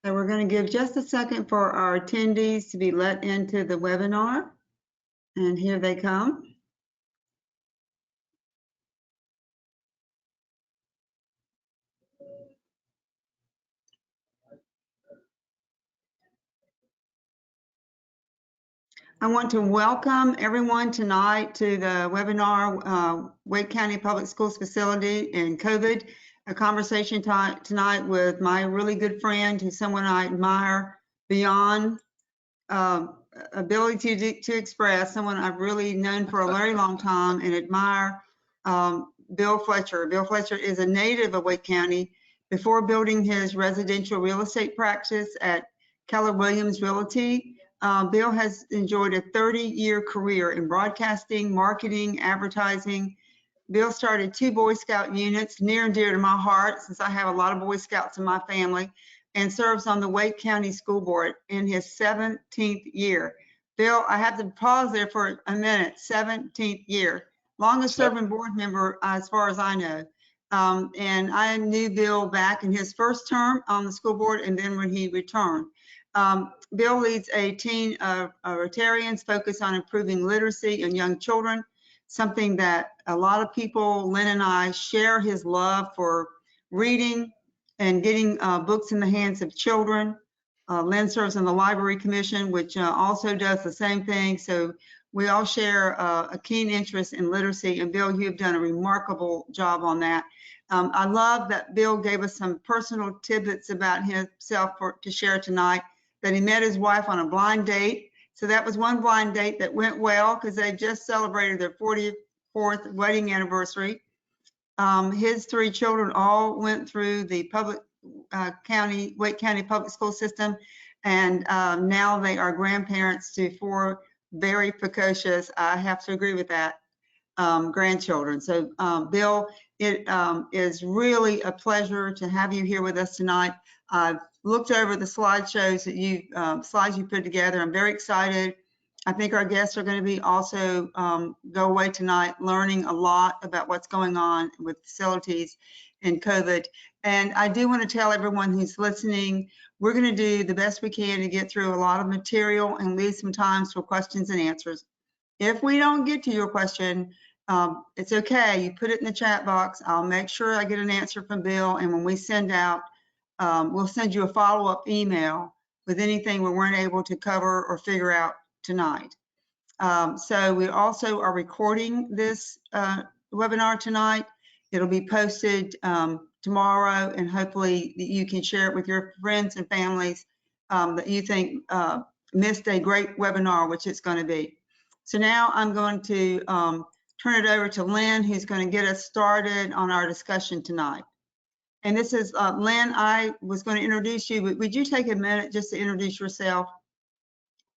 So we're going to give just a second for our attendees to be let into the webinar. And here they come. I want to welcome everyone tonight to the webinar, Wake County Public Schools Facility and COVID, a conversation tonight with my really good friend, who's someone I admire beyond ability to express, someone I've really known for a very long time and admire, Bill Fletcher. Bill Fletcher is a native of Wake County. Before building his residential real estate practice at Keller Williams Realty, Bill has enjoyed a 30-year career in broadcasting, marketing, advertising. Bill started 2 Boy Scout units near and dear to my heart, since I have a lot of Boy Scouts in my family, and serves on the Wake County School Board in his 17th year. Bill, I have to pause there for a minute. 17th year. Longest serving board member as far as I know. And I knew Bill back in his first term on the school board and then when he returned. Bill leads a team of Rotarians focused on improving literacy in young children, something that a lot of people, Lynn and I, share his love for reading and getting books in the hands of children. Lynn serves on the Library Commission, which also does the same thing. So we all share a keen interest in literacy, and Bill, you've done a remarkable job on that. I love that Bill gave us some personal tidbits about himself to share tonight, that he met his wife on a blind date. So that was one blind date that went well because they just celebrated their 44th wedding anniversary. His 3 children all went through the public Wake County public school system, and now they are grandparents to 4 very precocious, I have to agree with that, grandchildren. So Bill, it is really a pleasure to have you here with us tonight. I've looked over the slideshows that slides you put together. I'm very excited. I think our guests are going to be also go away tonight learning a lot about what's going on with facilities and COVID. And I do want to tell everyone who's listening, we're going to do the best we can to get through a lot of material and leave some time for questions and answers. If we don't get to your question, it's okay. You put it in the chat box. I'll make sure I get an answer from Bill. And when we send out, we'll send you a follow-up email with anything we weren't able to cover or figure out tonight. So we also are recording this webinar tonight. It'll be posted tomorrow, and hopefully you can share it with your friends and families that you think missed a great webinar, which it's going to be. So now I'm going to turn it over to Lynn, who's going to get us started on our discussion tonight. And this is Lynn. I was going to introduce you, but would you take a minute just to introduce yourself?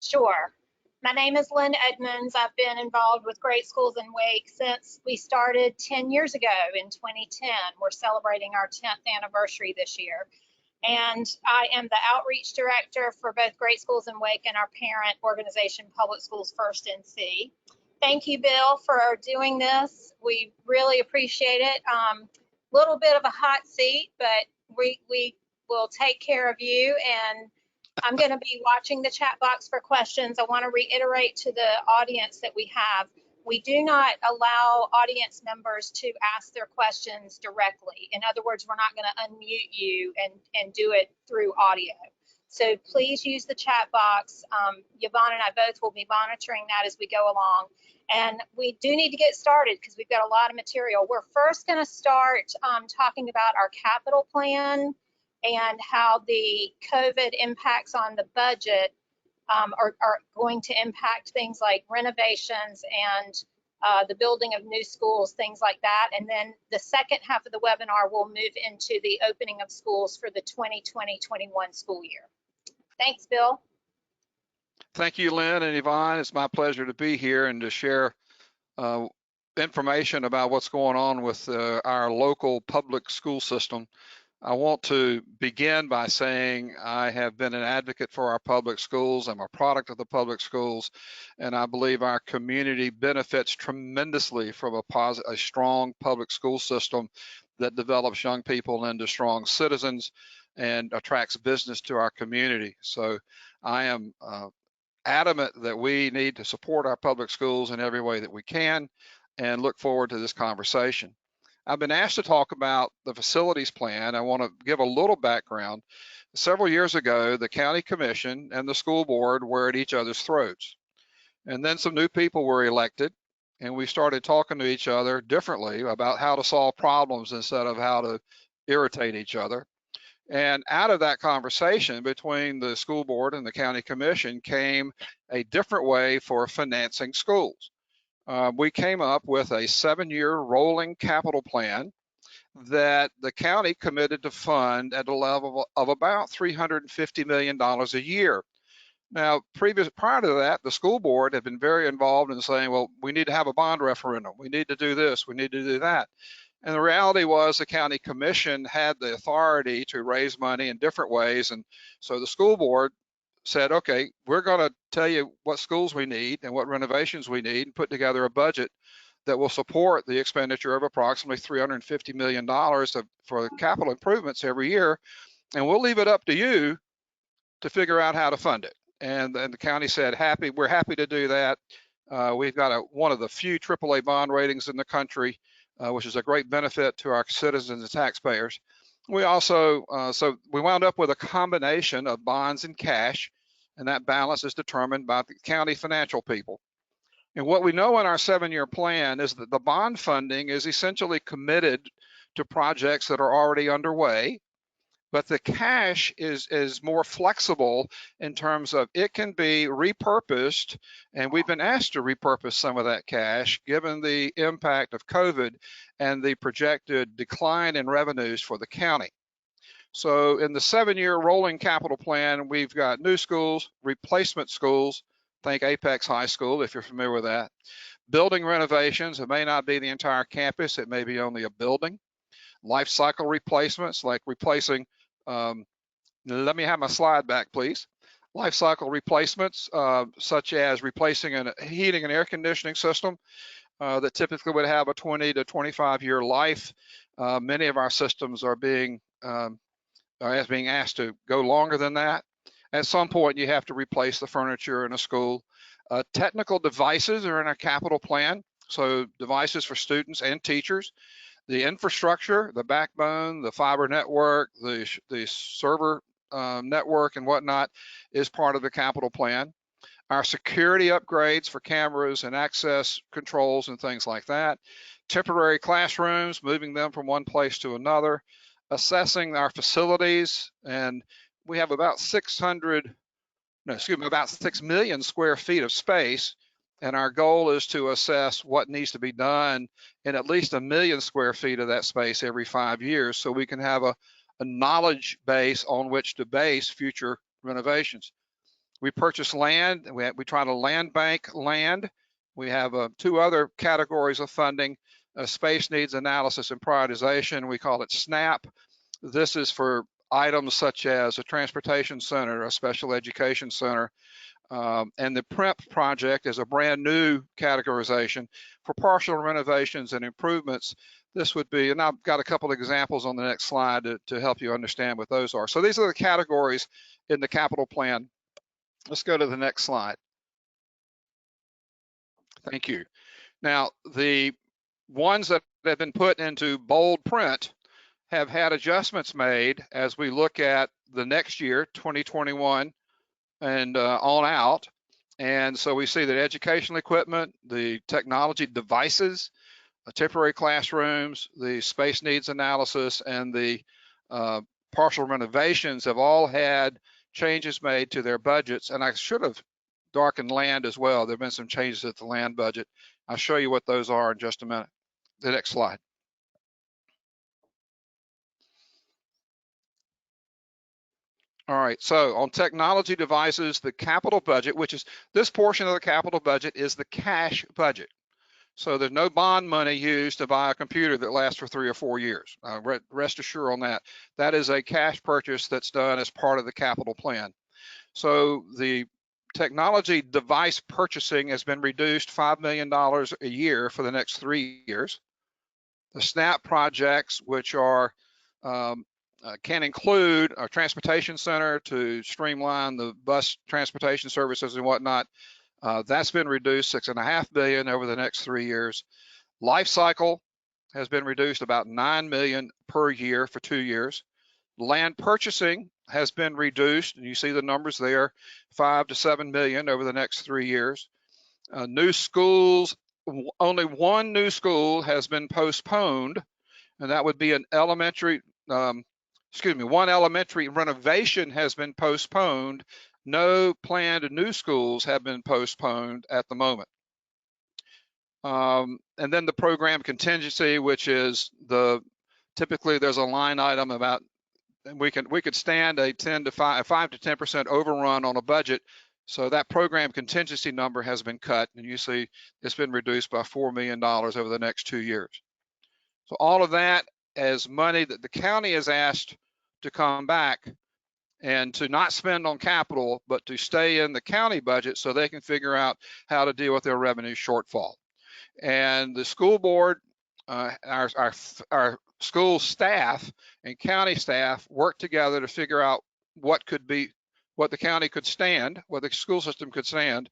Sure. My name is Lynn Edmonds. I've been involved with Great Schools in Wake since we started 10 years ago in 2010. We're celebrating our 10th anniversary this year. And I am the outreach director for both Great Schools in Wake and our parent organization, Public Schools First NC. Thank you, Bill, for doing this. We really appreciate it. Little bit of a hot seat, but we will take care of you. And I'm going to be watching the chat box for questions. I want to reiterate to the audience that we have, we do not allow audience members to ask their questions directly. In other words, we're not going to unmute you and do it through audio. So please use the chat box. Yvonne and I both will be monitoring that as we go along. And we do need to get started because we've got a lot of material. We're first going to start talking about our capital plan and how the COVID impacts on the budget are going to impact things like renovations and the building of new schools, things like that. And then the second half of the webinar will move into the opening of schools for the 2020-21 school year. Thanks, Bill. Thank you, Lynn and Yvonne. It's my pleasure to be here and to share information about what's going on with our local public school system. I want to begin by saying I have been an advocate for our public schools. I'm a product of the public schools, and I believe our community benefits tremendously from a strong public school system that develops young people into strong citizens and attracts business to our community. So I am adamant that we need to support our public schools in every way that we can, and look forward to this conversation. I've been asked to talk about the facilities plan. I want to give a little background. Several years ago, the county commission and the school board were at each other's throats. And then some new people were elected, and we started talking to each other differently about how to solve problems instead of how to irritate each other. And out of that conversation between the school board and the county commission came a different way for financing schools. We came up with a 7-year rolling capital plan that the county committed to fund at a level of about $350 million a year. Now, prior to that, the school board had been very involved in saying, well, we need to have a bond referendum. We need to do this. We need to do that. And the reality was the county commission had the authority to raise money in different ways. And so the school board said, okay, we're going to tell you what schools we need and what renovations we need, and put together a budget that will support the expenditure of approximately $350 million for capital improvements every year. And we'll leave it up to you to figure out how to fund it. And the county said, we're happy to do that. We've got one of the few AAA bond ratings in the country, which is a great benefit to our citizens and taxpayers. We also, so we wound up with a combination of bonds and cash, and that balance is determined by the county financial people. And what we know in our 7-year plan is that the bond funding is essentially committed to projects that are already underway, but the cash is more flexible in terms of it can be repurposed, and we've been asked to repurpose some of that cash given the impact of COVID and the projected decline in revenues for the county. So in the 7-year rolling capital plan, we've got new schools, replacement schools, think Apex High School if you're familiar with that, building renovations. It may not be the entire campus, it may be only a building. Life cycle replacements, like replacing, let me have my slide back, please. Life cycle replacements, such as replacing a heating and air conditioning system that typically would have a 20 to 25 year life. Many of our systems are being asked to go longer than that. At some point, you have to replace the furniture in a school. Technical devices are in our capital plan, so devices for students and teachers. The infrastructure, the backbone, the fiber network, the server network and whatnot is part of the capital plan. Our security upgrades for cameras and access controls and things like that. Temporary classrooms, moving them from one place to another. Assessing our facilities, and we have about 6 million square feet of space. And our goal is to assess what needs to be done in at least 1 million square feet of that space every 5 years, so we can have a knowledge base on which to base future renovations. We purchase land, we try to land bank land. We have 2 other categories of funding, space needs analysis and prioritization. We call it SNAP. This is for items such as a transportation center, a special education center, and the PREP project is a brand new categorization for partial renovations and improvements. This would be, and I've got a couple of examples on the next slide to help you understand what those are. So these are the categories in the capital plan. Let's go to the next slide. Thank you. Now, the ones that have been put into bold print have had adjustments made as we look at the next year, 2021, and on out. And so we see that educational equipment, the technology devices, temporary classrooms, the space needs analysis, and the partial renovations have all had changes made to their budgets. And I should have darkened land as well. There have been some changes at the land budget. I'll show you what those are in just a minute. The next slide. All right, so on technology devices, the capital budget, which is this portion of the capital budget, is the cash budget. So there's no bond money used to buy a computer that lasts for 3 or 4 years. Rest assured on that. That is a cash purchase that's done as part of the capital plan. So the technology device purchasing has been reduced $5 million a year for the next 3 years. The SNAP projects, which are can include a transportation center to streamline the bus transportation services and whatnot. That's been reduced $6.5 billion over the next 3 years. Life cycle has been reduced about $9 million per year for 2 years. Land purchasing has been reduced, and you see the numbers there, 5 to 7 million over the next 3 years. New schools, only one new school has been postponed, and that would be an elementary, one elementary renovation has been postponed. No planned new schools have been postponed at the moment. And then the program contingency, which is typically there's a line item about, we could stand a 5 to 10% overrun on a budget. So that program contingency number has been cut, and you see it's been reduced by $4 million over the next 2 years. So all of that as money that the county has asked to come back and to not spend on capital, but to stay in the county budget so they can figure out how to deal with their revenue shortfall. And the school board, our school staff and county staff work together to figure out what the county could stand, what the school system could stand.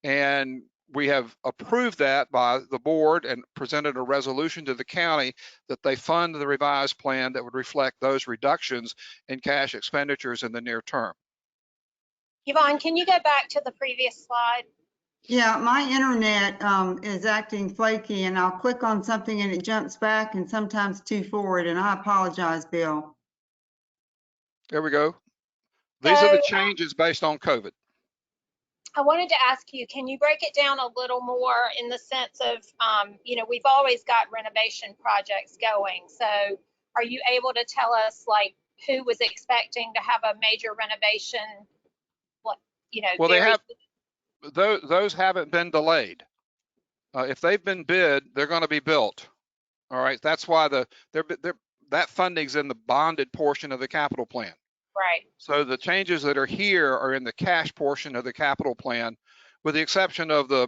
And we have approved that by the board and presented a resolution to the county that they fund the revised plan that would reflect those reductions in cash expenditures in the near term. Yvonne, can you go back to the previous slide? Yeah, my internet is acting flaky, and I'll click on something and it jumps back and sometimes too forward, and I apologize, Bill. There we go. These are the changes based on COVID. I wanted to ask you, can you break it down a little more in the sense of, we've always got renovation projects going. So are you able to tell us like who was expecting to have a major renovation? Well, they have, those haven't been delayed. If they've been bid, they're going to be built. All right. That's why that funding's in the bonded portion of the capital plan. Right. So the changes that are here are in the cash portion of the capital plan, with the exception of the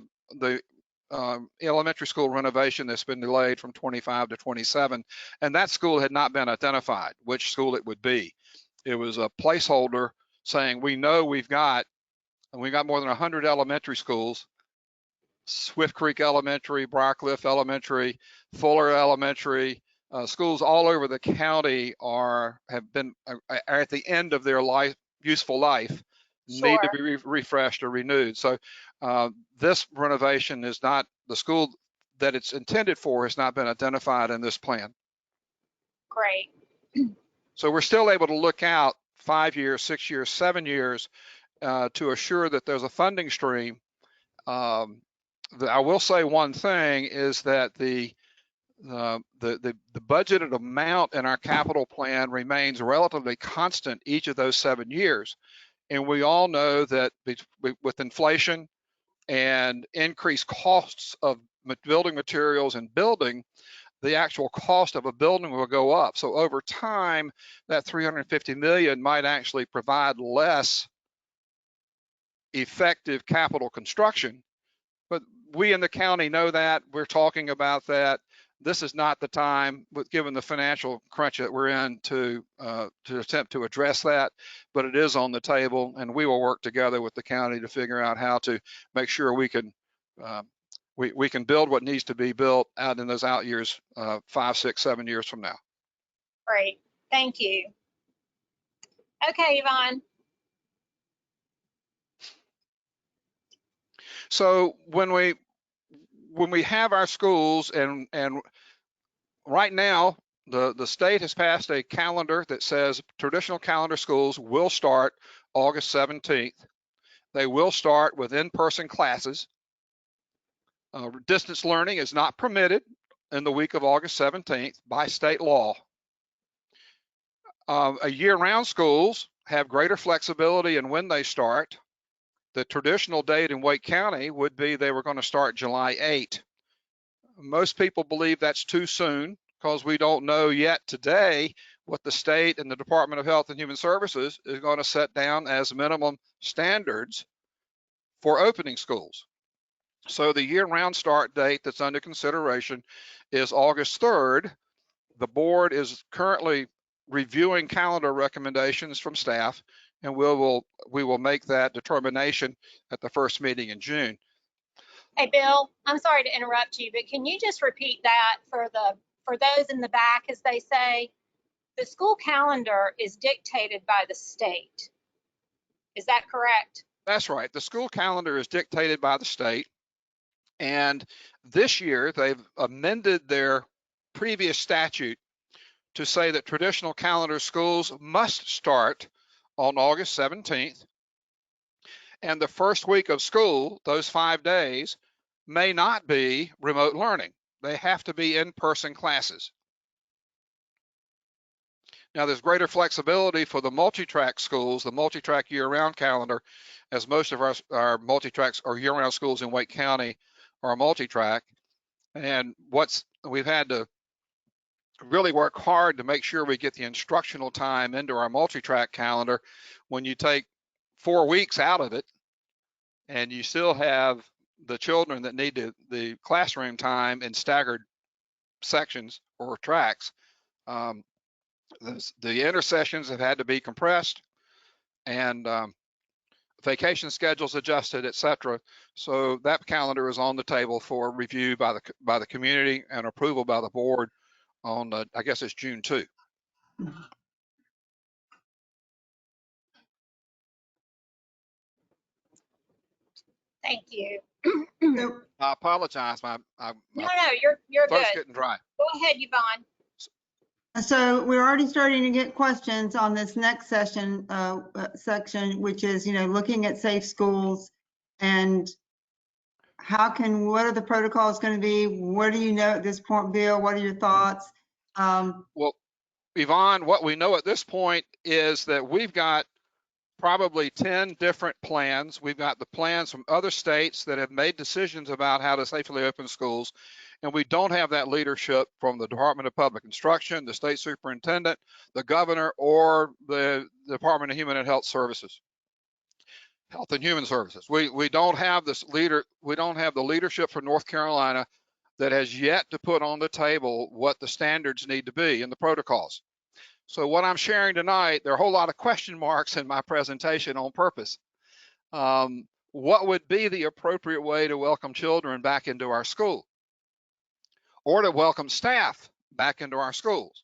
elementary school renovation that's been delayed from 25 to 27. And that school had not been identified, which school it would be. It was a placeholder saying, we know we've got more than 100 elementary schools, Swift Creek Elementary, Briarcliff Elementary, Fuller Elementary, schools all over the county are at the end of their useful life, Sure. need to be refreshed or renewed. So this renovation is not, the school that it's intended for has not been identified in this plan. Great. So we're still able to look out 5 years, 6 years, 7 years to assure that there's a funding stream. I will say one thing is that the budgeted amount in our capital plan remains relatively constant each of those 7 years. And we all know that with inflation and increased costs of building materials and building, the actual cost of a building will go up. So over time, that $350 million might actually provide less effective capital construction. But we in the county know that. We're talking about that. This is not the time, given the financial crunch that we're in, to attempt to address that, but it is on the table, and we will work together with the county to figure out how to make sure we can build what needs to be built out in those out years, 5, 6, 7 years from now. Great, thank you. Okay, Yvonne. So when we have our schools, and right now the state has passed a calendar that says traditional calendar schools will start August 17th. They will start with in-person classes. Distance learning is not permitted in the week of August 17th by state law. Year-round schools have greater flexibility in when they start. The traditional date in Wake County would be they were going to start July 8. Most people believe that's too soon because we don't know yet today what the state and the Department of Health and Human Services is going to set down as minimum standards for opening schools. So the year-round start date that's under consideration is August 3rd. The board is currently reviewing calendar recommendations from staff, and we will make that determination at the first meeting in June. Hey, Bill, I'm sorry to interrupt you, but can you just repeat that for those in the back, as they say? The school calendar is dictated by the state. Is that correct? That's right. The school calendar is dictated by the state. And this year, they've amended their previous statute to say that traditional calendar schools must start on August 17th. And the first week of school, those 5 days, may not be remote learning. They have to be in-person classes. Now, there's greater flexibility for the multi-track schools, the multi-track year-round calendar, as most of our multi-tracks or year-round schools in Wake County are multi-track. And we've had to really work hard to make sure we get the instructional time into our multi-track calendar. When you take 4 weeks out of it and you still have the children that need the classroom time in staggered sections or tracks, the intersessions have had to be compressed, and vacation schedules adjusted, etc. So that calendar is on the table for review by the community and approval by the board on I guess it's June 2. Thank you. So, I apologize, my No, you're throat's good. getting dry. Go ahead, Yvonne. so we're already starting to get questions on this next section, section, which is, looking at safe schools and what are the protocols going to be? What do you know at this point, Bill? What are your thoughts? Well, Yvonne, what we know at this point is that we've got probably 10 different plans. We've got the plans from other states that have made decisions about how to safely open schools, and we don't have that leadership from the Department of Public Instruction, the state superintendent, the governor, or the Department of Human and Health Services. Health and Human Services. We don't have this leader. We don't have the leadership for North Carolina that has yet to put on the table what the standards need to be in the protocols. So what I'm sharing tonight, there are a whole lot of question marks in my presentation on purpose. What would be the appropriate way to welcome children back into our school, or to welcome staff back into our schools?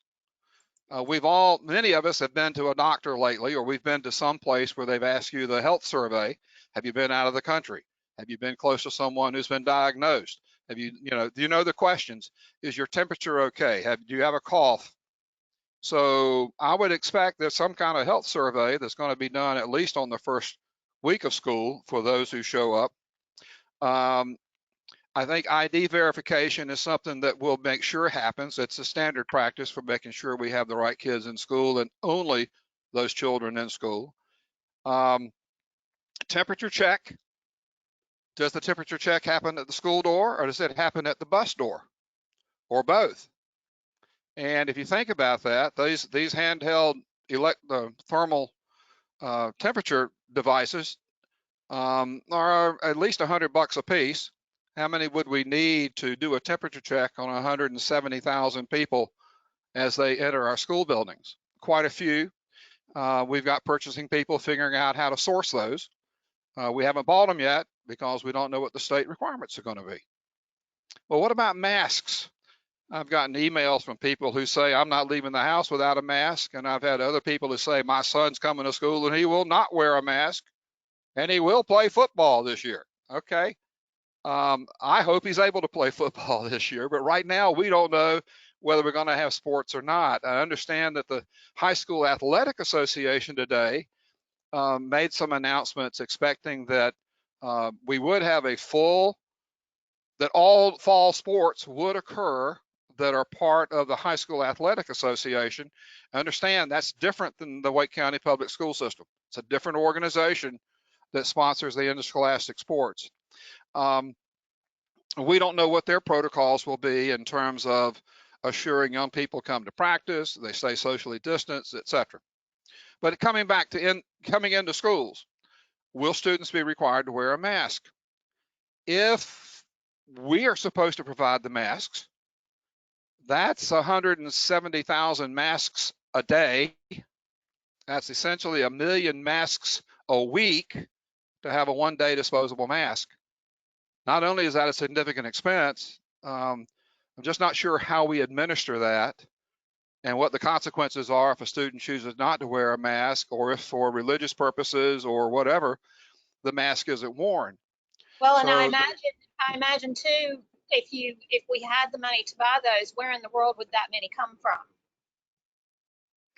Many of us have been to a doctor lately, or we've been to some place where they've asked you the health survey. Have you been out of the country? Have you been close to someone who's been diagnosed? Do you know the questions? Is your temperature okay? Do you have a cough? So I would expect there's some kind of health survey that's going to be done at least on the first week of school for those who show up. I think ID verification is something that we'll make sure happens. It's a standard practice for making sure we have the right kids in school and only those children in school. Temperature check. Does the temperature check happen at the school door, or does it happen at the bus door, or both? And if you think about that, these handheld thermal temperature devices are at least $100 a piece. How many would we need to do a temperature check on 170,000 people as they enter our school buildings? Quite a few. We've got purchasing people figuring out how to source those. We haven't bought them yet because we don't know what the state requirements are going to be. Well, what about masks? I've gotten emails from people who say, I'm not leaving the house without a mask. And I've had other people who say, my son's coming to school and he will not wear a mask and he will play football this year. Okay. I hope he's able to play football this year, but right now we don't know whether we're going to have sports or not. I understand that the High School Athletic Association today made some announcements expecting that we would have that all fall sports would occur that are part of the High School Athletic Association. I understand that's different than the Wake County Public School System. It's a different organization that sponsors the interscholastic sports. We don't know what their protocols will be in terms of assuring young people come to practice, they stay socially distanced, etc. But coming into schools, will students be required to wear a mask? If we are supposed to provide the masks, that's 170,000 masks a day. That's essentially 1 million masks a week to have a one-day disposable mask. Not only is that a significant expense, I'm just not sure how we administer that and what the consequences are if a student chooses not to wear a mask, or if for religious purposes or whatever, the mask isn't worn. Well, and So I imagine too, if we had the money to buy those, where in the world would that many come from?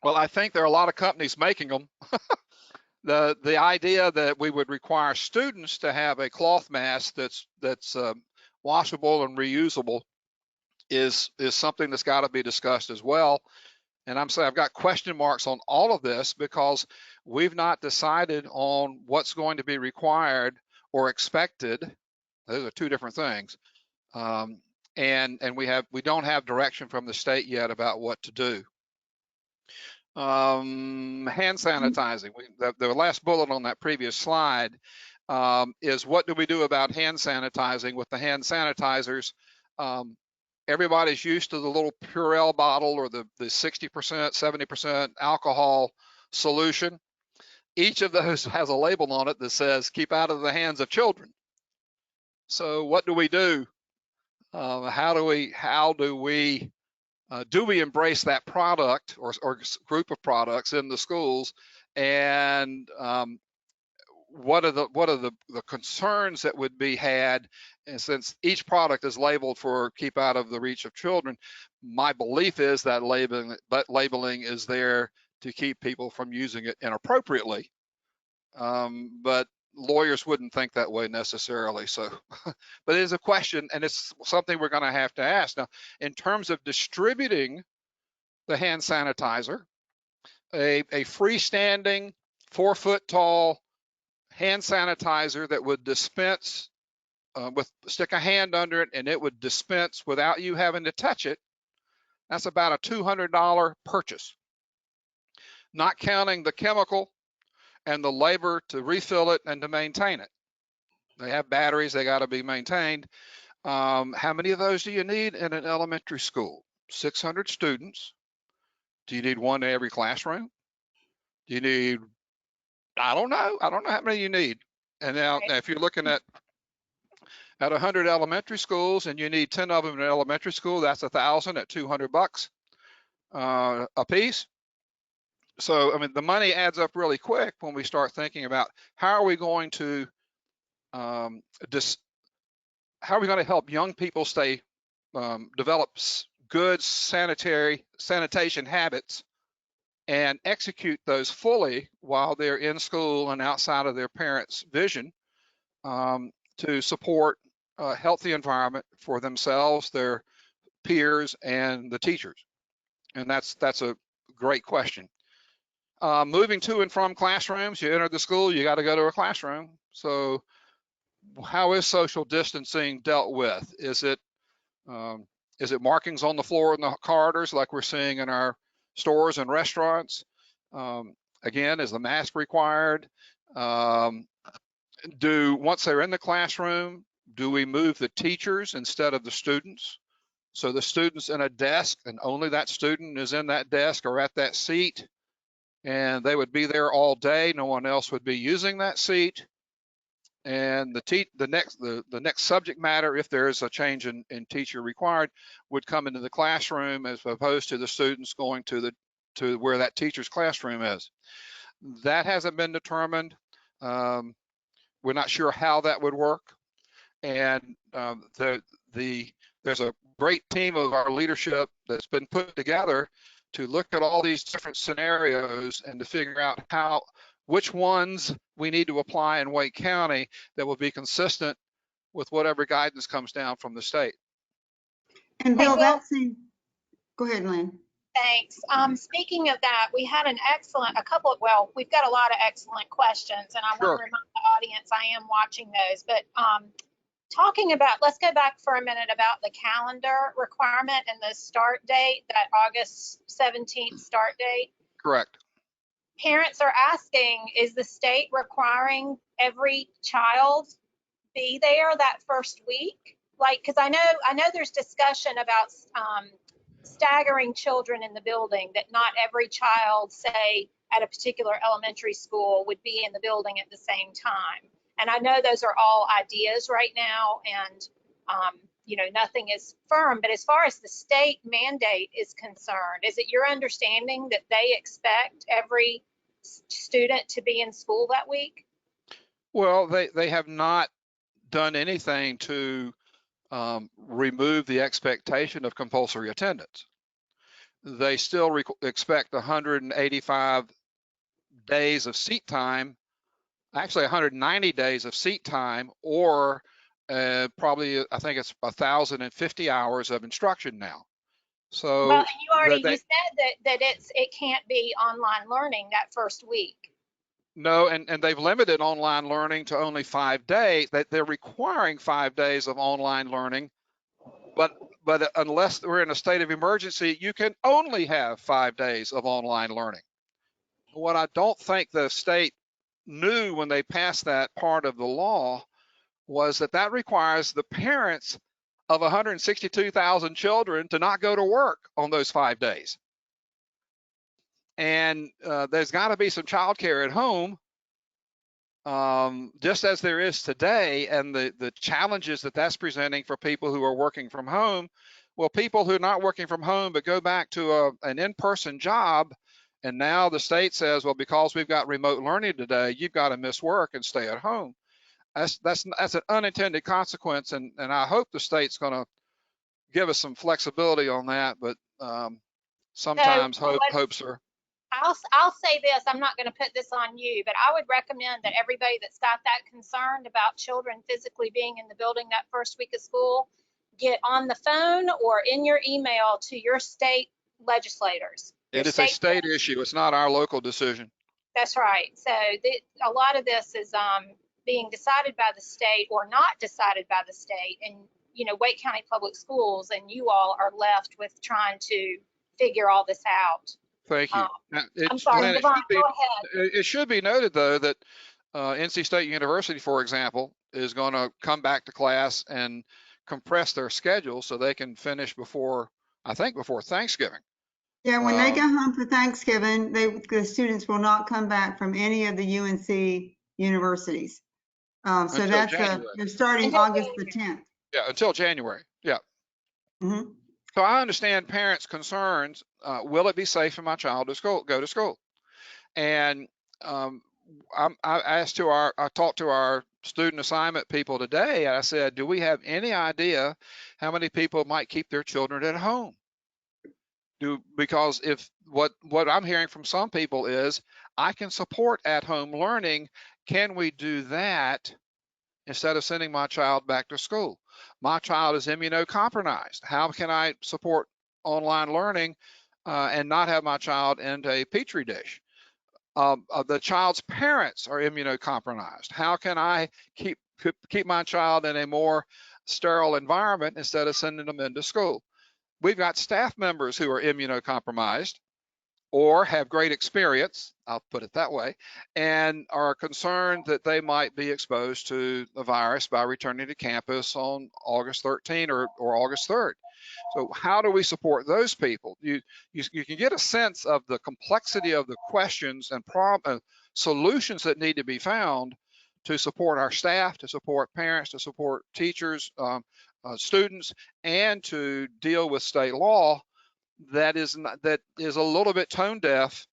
well, I think there are a lot of companies making them. The idea that we would require students to have a cloth mask that's washable and reusable is something that's got to be discussed as well. And I'm saying I've got question marks on all of this because we've not decided on what's going to be required or expected. Those are two different things. And we don't have direction from the state yet about what to do. Hand sanitizing. The last bullet on that previous slide is what do we do about hand sanitizing with the hand sanitizers? Everybody's used to the little Purell bottle or the 60%, 70% alcohol solution. Each of those has a label on it that says keep out of the hands of children. So what do we do? How do we embrace that product or group of products in the schools, and what are the concerns that would be had? And since each product is labeled for keep out of the reach of children, my belief is that labeling is there to keep people from using it inappropriately. But lawyers wouldn't think that way necessarily. So, but it is a question, and it's something we're going to have to ask. Now, in terms of distributing the hand sanitizer, a freestanding 4-foot tall hand sanitizer that would dispense stick a hand under it and it would dispense without you having to touch it, that's about a $200 purchase, not counting the chemical and the labor to refill it and to maintain it. They have batteries, they got to be maintained. How many of those do you need in an elementary school? 600 students. Do you need one in every classroom? Do you need, I don't know how many you need. And now if you're looking at 100 elementary schools and you need 10 of them in elementary school, that's 1,000 at $200 a piece. So, I mean, the money adds up really quick when we start thinking about how are we going to help young people develop good sanitation habits and execute those fully while they're in school and outside of their parents' vision, to support a healthy environment for themselves, their peers, and the teachers. And that's a great question. Moving to and from classrooms, you enter the school, you got to go to a classroom. So how is social distancing dealt with? Is it markings on the floor in the corridors like we're seeing in our stores and restaurants? Again, is the mask required? Once they're in the classroom, do we move the teachers instead of the students? So the student's in a desk and only that student is in that desk or at that seat, and they would be there all day. No one else would be using that seat. And the next subject matter, if there is a change in teacher required, would come into the classroom as opposed to the students going to where that teacher's classroom is. That hasn't been determined. We're not sure how that would work. And there's a great team of our leadership that's been put together to look at all these different scenarios and to figure out which ones we need to apply in Wake County that will be consistent with whatever guidance comes down from the state. And Bill, Hey, Bill. Go ahead, Lynn. Thanks. Speaking of that, we had we've got a lot of excellent questions, and I want to remind the audience I am watching those. But let's go back for a minute about the calendar requirement and the start date, that August 17th start date. Correct. Parents are asking, is the state requiring every child be there that first week? Like, because I know there's discussion about staggering children in the building, that not every child, say, at a particular elementary school would be in the building at the same time. And I know those are all ideas right now, and nothing is firm, but as far as the state mandate is concerned, is it your understanding that they expect every student to be in school that week? Well, they have not done anything to remove the expectation of compulsory attendance. They still expect 185 days of seat time, actually 190 days of seat time, or probably, I think it's 1,050 hours of instruction now. So Well, you said that it can't be online learning that first week. no, and they've limited online learning to only 5 days. They're requiring 5 days of online learning, but unless we're in a state of emergency, you can only have 5 days of online learning. What I don't think the state knew when they passed that part of the law was that requires the parents of 162,000 children to not go to work on those 5 days. And there's got to be some childcare at home, just as there is today, and the challenges that's presenting for people who are working from home. Well, people who are not working from home but go back to an in-person job, and now the state says, well, because we've got remote learning today, you've got to miss work and stay at home. That's an unintended consequence, and I hope the state's going to give us some flexibility on that, but sometimes hopes are. I'll say this, I'm not going to put this on you, but I would recommend that everybody that's got that concerned about children physically being in the building that first week of school, get on the phone or in your email to your state legislators. It is a state issue. It's not our local decision. That's right. So a lot of this is being decided by the state or not decided by the state, and Wake County Public Schools and you all are left with trying to figure all this out. Thank you. I'm sorry, Devon, go ahead. It should be noted, though, that NC State University, for example, is going to come back to class and compress their schedule so they can finish before Thanksgiving. Yeah, when they go home for Thanksgiving, the students will not come back from any of the UNC universities. So that's they're starting August the 10th. Yeah, until January. Yeah. Mm-hmm. So I understand parents' concerns. Will it be safe for my child to go to school? And I talked to our student assignment people today, and I said, do we have any idea how many people might keep their children at home? Because if what I'm hearing from some people is, I can support at-home learning. Can we do that instead of sending my child back to school? My child is immunocompromised. How can I support online learning and not have my child in a petri dish? The child's parents are immunocompromised. How can I keep my child in a more sterile environment instead of sending them into school? We've got staff members who are immunocompromised or have great experience, I'll put it that way, and are concerned that they might be exposed to the virus by returning to campus on August 13 or August 3rd. So how do we support those people? You can get a sense of the complexity of the questions and solutions that need to be found to support our staff, to support parents, to support teachers, students, and to deal with state law that is a little bit tone deaf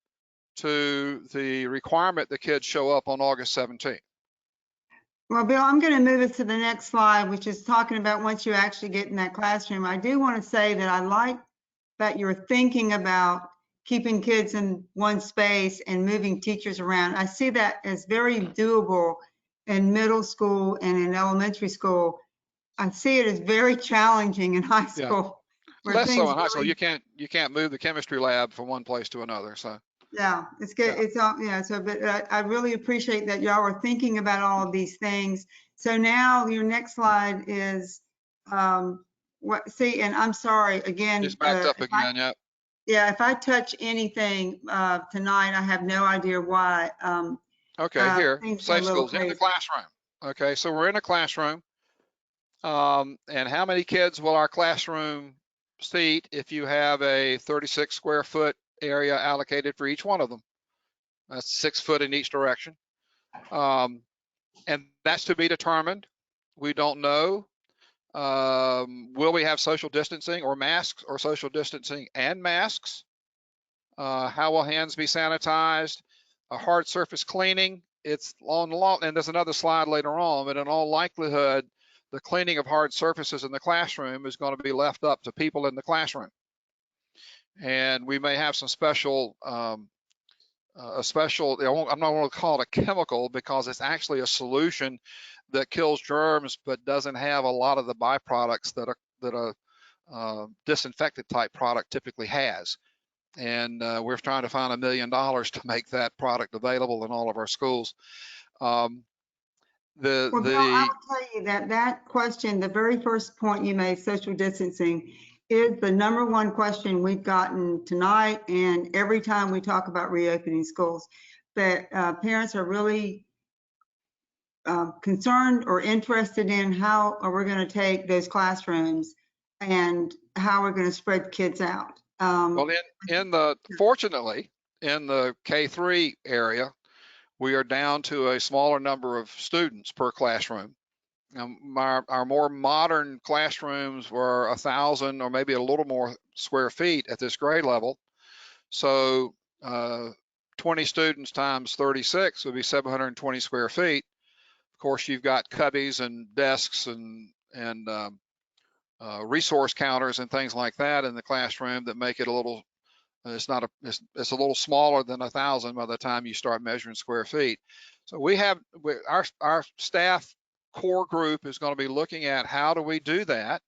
to the requirement the kids show up on August 17th. Well, Bill, I'm going to move us to the next slide, which is talking about once you actually get in that classroom. I do want to say that I like that you're thinking about keeping kids in one space and moving teachers around. I see that as very doable in middle school and in elementary school. I see it as very challenging in high school. Yeah. Less so in high school. You can't move the chemistry lab from one place to another. So yeah, it's good. Yeah. It's all, yeah. So, but I really appreciate that y'all are thinking about all of these things. So now your next slide is what? See, and I'm sorry again. It's backed up again. Yeah. Yeah. If I touch anything tonight, I have no idea why. Okay. Here, safe schools in the classroom. Okay. So we're in a classroom. And how many kids will our classroom seat if you have a 36 square foot area allocated for each one of them. That's 6 foot in each direction. And that's to be determined. We don't know. Will we have social distancing or masks, or social distancing and masks? How will hands be sanitized? A hard surface cleaning. It's on long, and there's another slide later on, but in all likelihood, the cleaning of hard surfaces in the classroom is going to be left up to people in the classroom. And we may have some special, I'm not going to call it a chemical, because it's actually a solution that kills germs, but doesn't have a lot of the byproducts that a disinfectant type product typically has. And we're trying to find $1 million to make that product available in all of our schools. Well, Bill, I will tell you that question, the very first point you made, social distancing, is the #1 question we've gotten tonight and every time we talk about reopening schools, that parents are really concerned or interested in how are we going to take those classrooms and how we're going to spread kids out. Well, fortunately, in the K3 area, we are down to a smaller number of students per classroom. Our more modern classrooms were 1,000 or maybe a little more square feet at this grade level. So 20 students times 36 would be 720 square feet. Of course, you've got cubbies and desks and resource counters and things like that in the classroom that make it a little, it's a little smaller than 1,000 by the time you start measuring square feet. So our staff core group is going to be looking at how do we do that.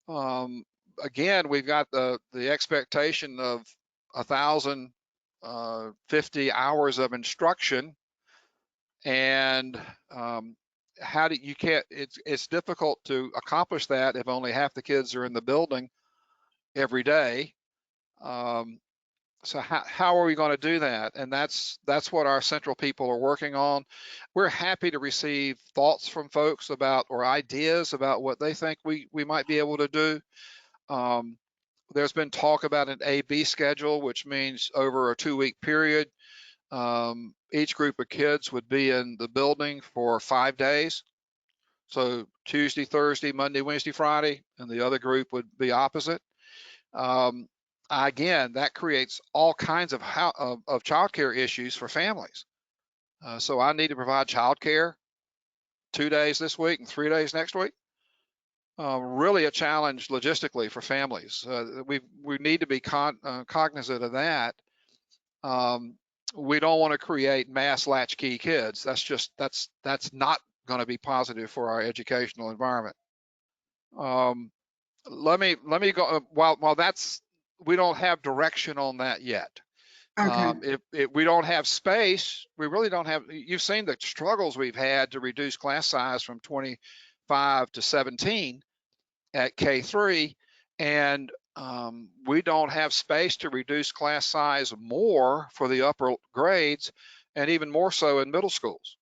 Again, we've got the expectation of 1,050 hours of instruction, and it's difficult to accomplish that if only half the kids are in the building every day. So how are we going to do that? And that's what our central people are working on. We're happy to receive thoughts from folks about, or ideas about what they think we might be able to do. There's been talk about an A-B schedule, which means over a 2-week period, each group of kids would be in the building for 5 days. So Tuesday, Thursday, Monday, Wednesday, Friday, and the other group would be opposite. Again, that creates all kinds of childcare issues for families. So I need to provide childcare 2 days this week and 3 days next week. Really a challenge logistically for families. We need to be cognizant of that. We don't want to create mass latchkey kids. That's not going to be positive for our educational environment. Let me go. While we don't have direction on that yet. Okay. If we don't have space, we really don't have. You've seen the struggles we've had to reduce class size from 25 to 17 at K3, and we don't have space to reduce class size more for the upper grades, and even more so in middle schools.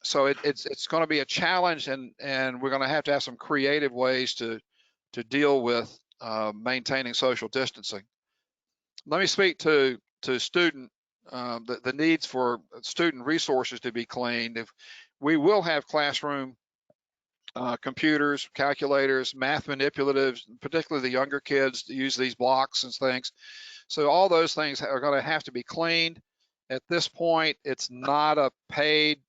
So it's going to be a challenge, and we're going to have some creative ways to deal with maintaining social distancing. Let me speak to student the needs for student resources to be cleaned. If we will have classroom computers, calculators, math manipulatives, particularly the younger kids that use these blocks and things. So all those things are going to have to be cleaned. At this point, it's not a paid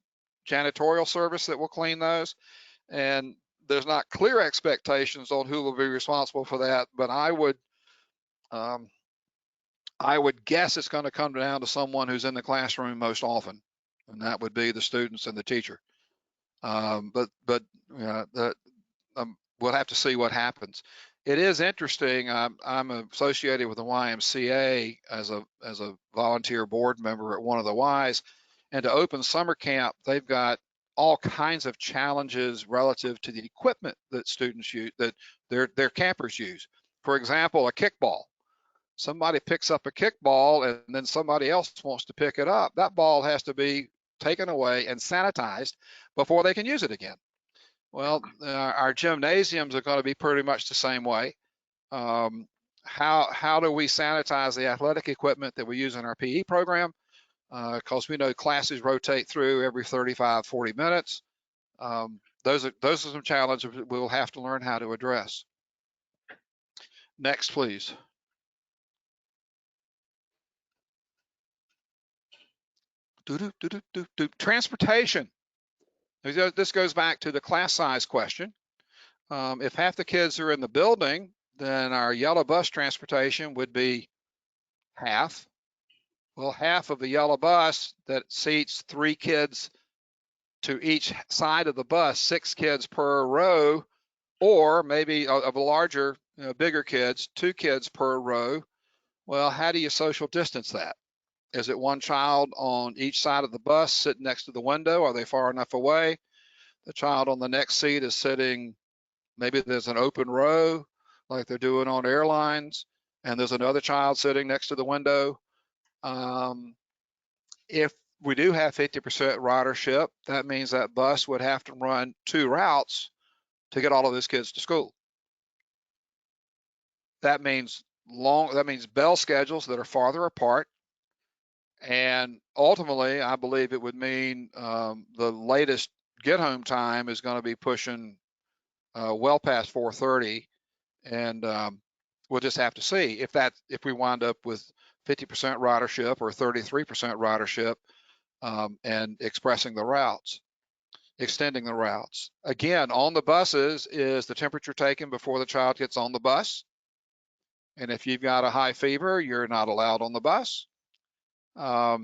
janitorial service that will clean those, and there's not clear expectations on who will be responsible for that, but I would guess it's going to come down to someone who's in the classroom most often, and that would be the students and the teacher. But we'll have to see what happens. It is interesting. I'm associated with the YMCA as a volunteer board member at one of the Ys, and to open summer camp, they've got all kinds of challenges relative to the equipment that students use, that their campers use. For example, a kickball. Somebody picks up a kickball and then somebody else wants to pick it up. That ball has to be taken away and sanitized before they can use it again. Well, our gymnasiums are going to be pretty much the same way. How do we sanitize the athletic equipment that we use in our PE program? Because we know classes rotate through every 35, 40 minutes. Those are some challenges we'll have to learn how to address. Next, please. Transportation. This goes back to the class size question. If half the kids are in the building, then our yellow bus transportation would be half. Well, half of the yellow bus that seats 3 kids to each side of the bus, 6 kids per row, or maybe of a larger, bigger kids, 2 kids per row. Well, how do you social distance that? Is it one child on each side of the bus sitting next to the window? Are they far enough away? The child on the next seat is sitting, maybe there's an open row like they're doing on airlines, and there's another child sitting next to the window. If we do have 50% ridership, that means that bus would have to run 2 routes to get all of those kids to school. That means bell schedules that are farther apart. And ultimately, I believe it would mean the latest get home time is going to be pushing well past 4:30, and we'll just have to see if we wind up with 50% ridership or 33% ridership, and extending the routes. Again, on the buses, is the temperature taken before the child gets on the bus? And if you've got a high fever, you're not allowed on the bus. Are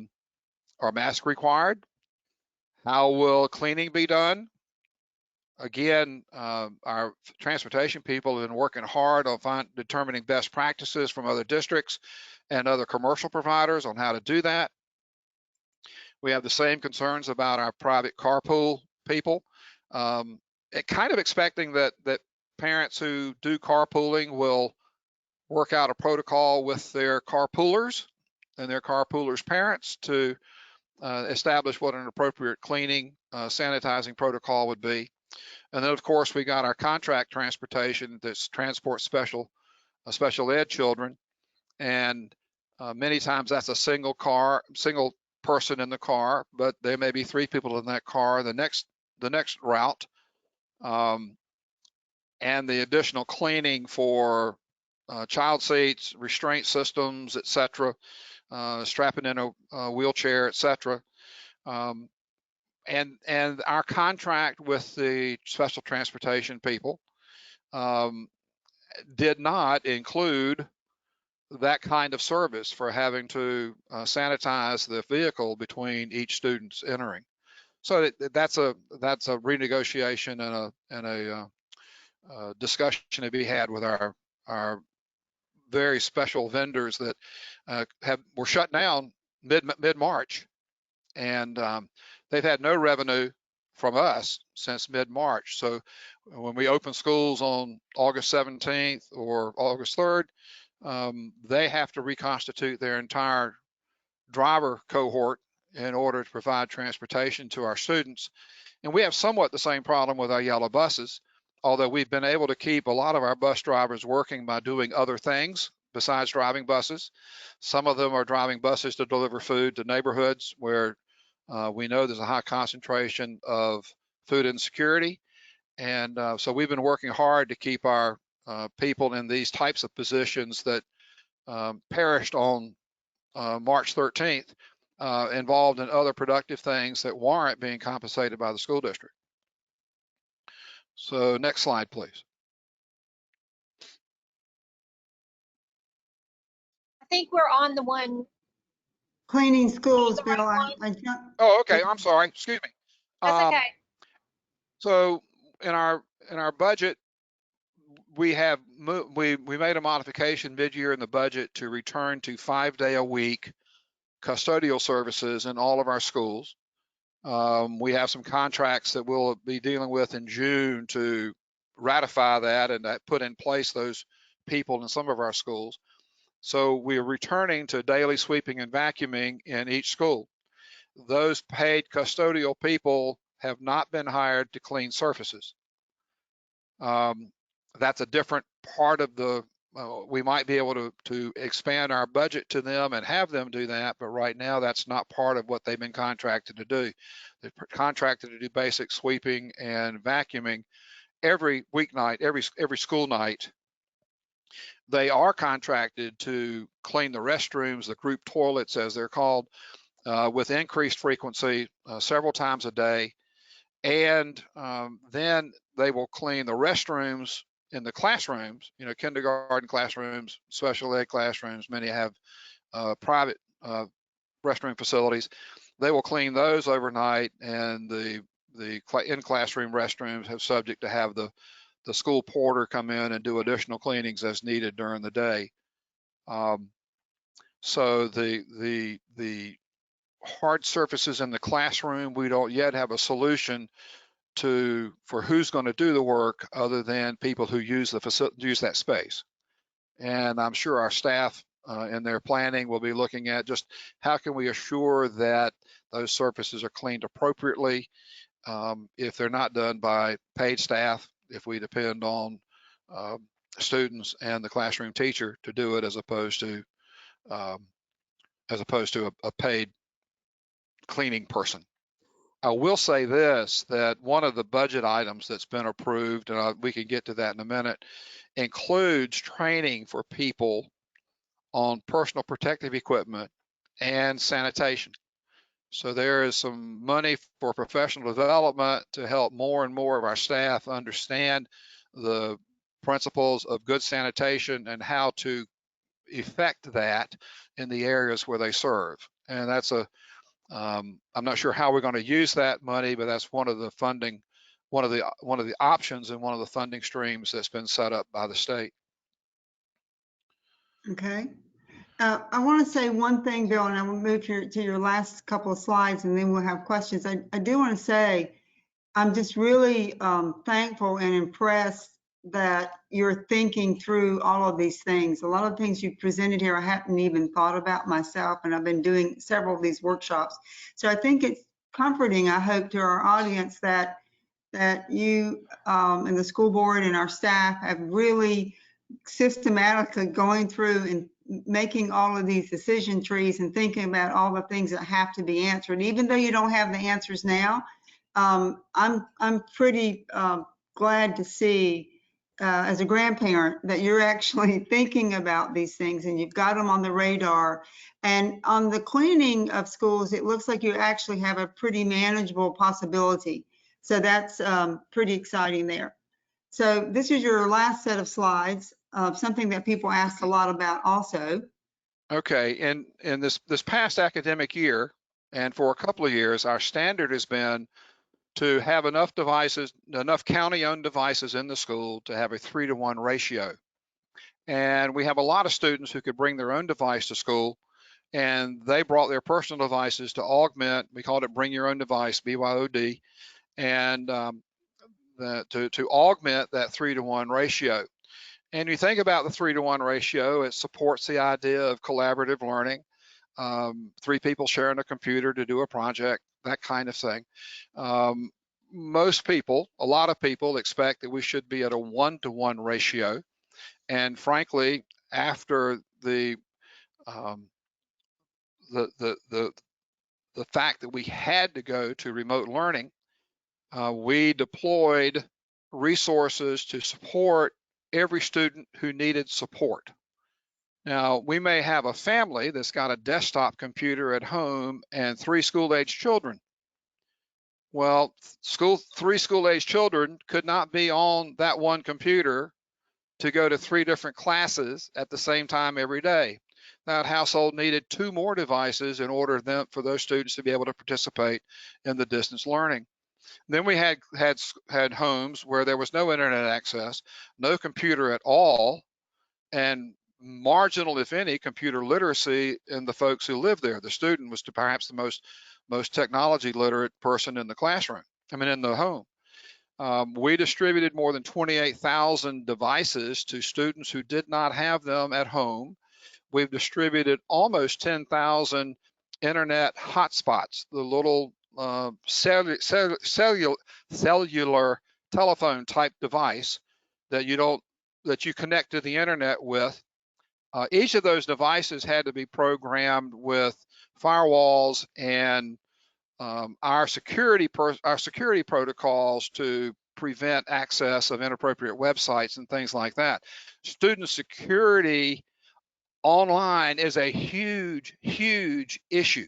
masks required? How will cleaning be done? Again, our transportation people have been working hard on determining best practices from other districts and other commercial providers on how to do that. We have the same concerns about our private carpool people. Kind of expecting that parents who do carpooling will work out a protocol with their carpoolers and their carpoolers' parents to establish what an appropriate cleaning, sanitizing protocol would be. And then, of course, we got our contract transportation that's transport special ed children. And many times that's a single person in the car, but there may be 3 people in that car the next route. And the additional cleaning for child seats, restraint systems, etc., strapping in a wheelchair, etc. And our contract with the special transportation people did not include that kind of service for having to sanitize the vehicle between each student's entering. So that's a renegotiation and a discussion to be had with our very special vendors that were shut down mid-March, and they've had no revenue from us since mid-March. So when we open schools on August 17th or August 3rd, they have to reconstitute their entire driver cohort in order to provide transportation to our students. And we have somewhat the same problem with our yellow buses, although we've been able to keep a lot of our bus drivers working by doing other things besides driving buses. Some of them are driving buses to deliver food to neighborhoods where we know there's a high concentration of food insecurity. And so we've been working hard to keep our people in these types of positions that perished on March 13th involved in other productive things that warrant being compensated by the school district. So next slide, please. I think we're on the one. Cleaning schools, The Bill. right Oh, okay. I'm sorry. Excuse me. That's okay. So in our budget, we made a modification mid-year in the budget to return to 5-day-a-week custodial services in all of our schools. We have some contracts that we'll be dealing with in June to ratify that and put in place those people in some of our schools. So we're returning to daily sweeping and vacuuming in each school. Those paid custodial people have not been hired to clean surfaces. That's a different part of the we might be able to expand our budget to them and have them do that, but right now that's not part of what they've been contracted to do. They're contracted to do basic sweeping and vacuuming every weeknight, every school night. They are contracted to clean the restrooms, the group toilets as they're called, with increased frequency several times a day. And then they will clean the restrooms in the classrooms, kindergarten classrooms, special ed classrooms. Many have private restroom facilities. They will clean those overnight, and the in-classroom restrooms have subject to have the school porter come in and do additional cleanings as needed during the day. So the hard surfaces in the classroom, we don't yet have a solution for who's going to do the work other than people who use that space. And I'm sure our staff in their planning will be looking at just how can we assure that those surfaces are cleaned appropriately if they're not done by paid staff, if we depend on students and the classroom teacher to do it as opposed to a paid cleaning person. I will say this, that one of the budget items that's been approved, and we can get to that in a minute, includes training for people on personal protective equipment and sanitation. So there is some money for professional development to help more and more of our staff understand the principles of good sanitation and how to effect that in the areas where they serve. And that's I'm not sure how we're going to use that money, but that's one of the funding, one of the options and one of the funding streams that's been set up by the state. Okay. I want to say one thing, Bill, and I will move to your last couple of slides, and then we'll have questions. I do want to say I'm just really thankful and impressed that you're thinking through all of these things. A lot of things you presented here I hadn't even thought about myself, and I've been doing several of these workshops. So I think it's comforting, I hope, to our audience that you and the school board and our staff have really systematically going through and making all of these decision trees and thinking about all the things that have to be answered. Even though you don't have the answers now, I'm pretty glad to see as a grandparent that you're actually thinking about these things and you've got them on the radar. And on the cleaning of schools, it looks like you actually have a pretty manageable possibility. So that's pretty exciting there. So this is your last set of slides, something that people ask a lot about also. Okay, in this past academic year, and for a couple of years, our standard has been to have enough devices, enough county-owned devices in the school to have a 3-to-1 ratio. And we have a lot of students who could bring their own device to school, and they brought their personal devices to augment, we called it Bring Your Own Device, BYOD, and to augment that 3-to-1 ratio. And you think about the 3-to-1 ratio, it supports the idea of collaborative learning, 3 people sharing a computer to do a project, that kind of thing. Most people, a lot of people expect that we should be at a 1-to-1 ratio. And frankly, after the fact that we had to go to remote learning, we deployed resources to support every student who needed support. Now, we may have a family that's got a desktop computer at home and 3 school-age children. Well, 3 school-age children could not be on that one computer to go to 3 different classes at the same time every day. That household needed 2 more devices in order for those students to be able to participate in the distance learning. Then we had homes where there was no internet access, no computer at all, and marginal, if any, computer literacy in the folks who lived there. The student was perhaps the most technology literate person in the classroom, in the home. We distributed more than 28,000 devices to students who did not have them at home. We've distributed almost 10,000 internet hotspots, the little cellular telephone type device that that you connect to the internet with. Each of those devices had to be programmed with firewalls and our security protocols to prevent access of inappropriate websites and things like that. Student security online is a huge, huge issue.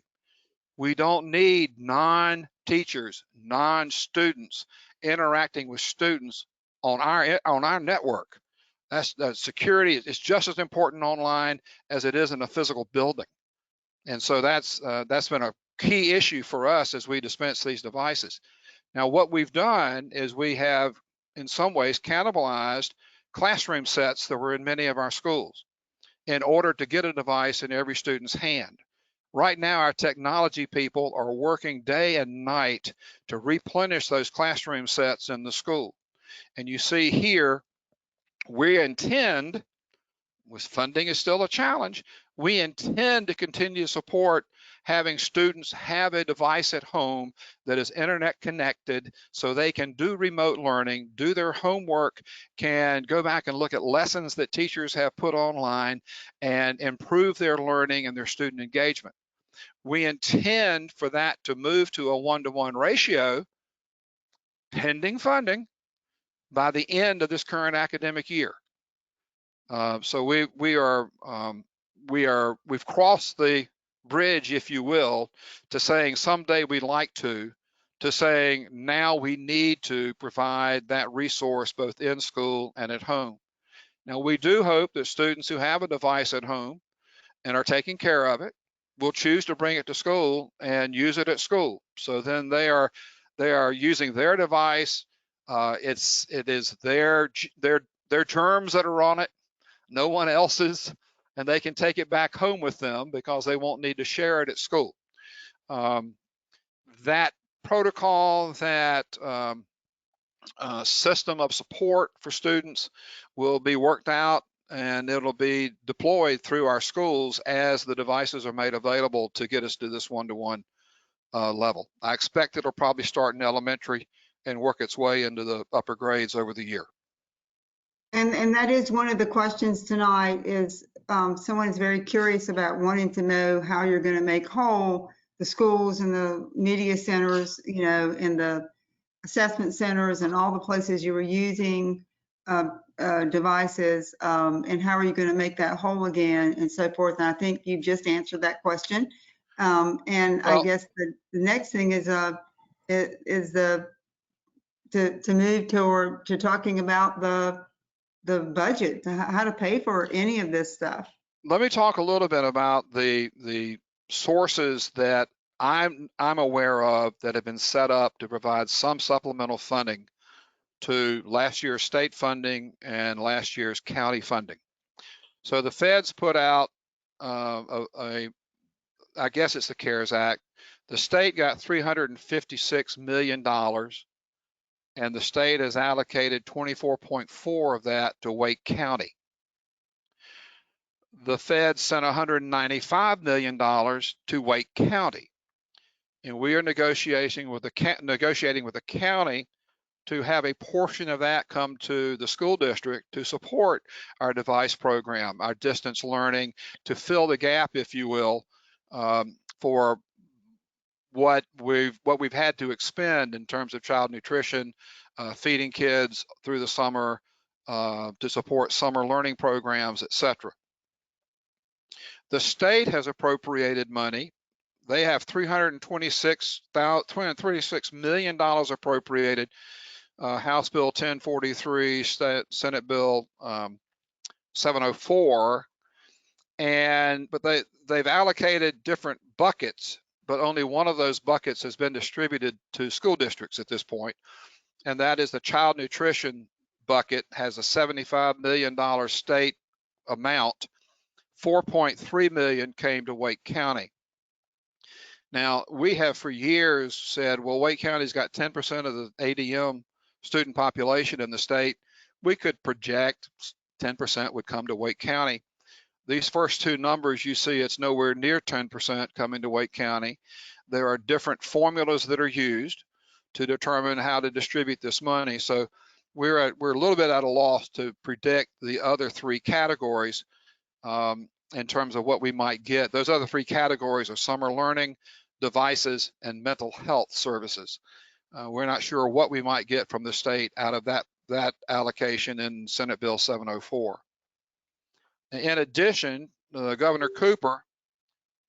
We don't need non-teachers, non-students interacting with students on our network. That's security is just as important online as it is in a physical building. And so that's been a key issue for us as we dispense these devices. Now, what we've done is we have, in some ways, cannibalized classroom sets that were in many of our schools in order to get a device in every student's hand. Right now, our technology people are working day and night to replenish those classroom sets in the school. And you see here, we intend, with funding is still a challenge, we intend to continue to support having students have a device at home that is internet connected so they can do remote learning, do their homework, can go back and look at lessons that teachers have put online and improve their learning and their student engagement. We intend for that to move to a 1-to-1 ratio, pending funding, by the end of this current academic year. So we've crossed the bridge, if you will, to saying someday we'd like to saying now we need to provide that resource both in school and at home. Now, we do hope that students who have a device at home and are taking care of it will choose to bring it to school and use it at school. So then they are using their device. It is their germs that are on it, no one else's, and they can take it back home with them because they won't need to share it at school. That protocol, that system of support for students will be worked out, and it'll be deployed through our schools as the devices are made available to get us to this 1-to-1 level. I expect it'll probably start in elementary and work its way into the upper grades over the year. And that is one of the questions tonight is someone is very curious about wanting to know how you're going to make whole the schools and the media centers, you know, and the assessment centers and all the places you were using devices, and how are you going to make that whole again and so forth. And I think you just answered that question. And I guess the next thing is to move toward to talking about the budget, how to pay for any of this stuff. Let me talk a little bit about the sources that I'm aware of that have been set up to provide some supplemental funding to last year's state funding and last year's county funding. So the feds put out I guess it's the CARES Act. The state got $356 million, and the state has allocated 24.4 of that to Wake County. The feds sent $195 million to Wake County, and we are negotiating with the county to have a portion of that come to the school district to support our device program, our distance learning, to fill the gap, if you will, for what we've had to expend in terms of child nutrition, feeding kids through the summer, to support summer learning programs, etc. The state has appropriated money. They have $326 million appropriated. House Bill 1043, Senate Bill 704, but they've allocated different buckets, but only one of those buckets has been distributed to school districts at this point, and that is the child nutrition bucket. Has a $75 million state amount. 4.3 million came to Wake County. Now, we have for years said, well, Wake County's got 10% of the ADM student population in the state. We could project 10% would come to Wake County. These first two numbers you see, it's nowhere near 10% coming to Wake County. There are different formulas that are used to determine how to distribute this money. So we're a little bit at a loss to predict the other three categories in terms of what we might get. Those other three categories are summer learning, devices, and mental health services. We're not sure what we might get from the state out of that allocation in Senate Bill 704. In addition, Governor Cooper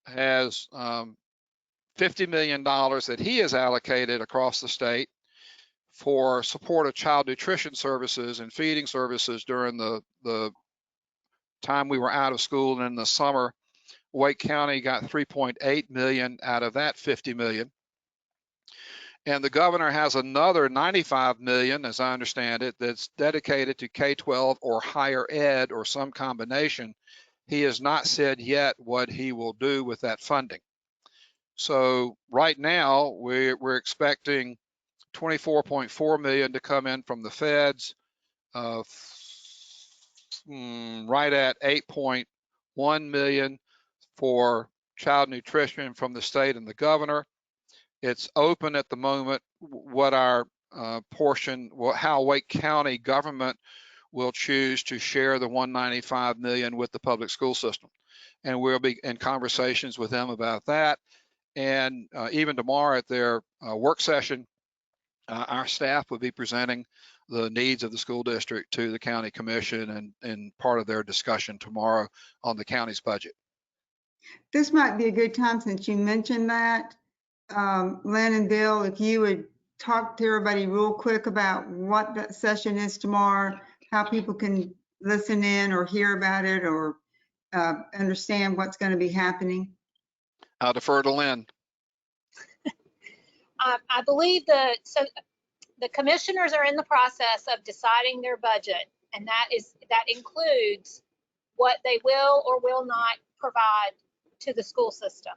has $50 million that he has allocated across the state for support of child nutrition services and feeding services during the time we were out of school. And in the summer, Wake County got $3.8 million out of that $50 million. And the governor has another $95 million, as I understand it, that's dedicated to K-12 or higher ed or some combination. He has not said yet what he will do with that funding. So right now, we're expecting $24.4 million to come in from the feds, right at $8.1 million for child nutrition from the state and the governor. It's open at the moment what our portion, how Wake County government will choose to share the $195 million with the public school system. And we'll be in conversations with them about that. And even tomorrow at their work session, our staff will be presenting the needs of the school district to the county commission and part of their discussion tomorrow on the county's budget. This might be a good time, since you mentioned that. Lynn and Bill, if you would talk to everybody real quick about what that session is tomorrow, how people can listen in or hear about it or understand what's going to be happening. I'll defer to Lynn. I believe the commissioners are in the process of deciding their budget, and that includes what they will or will not provide to the school system.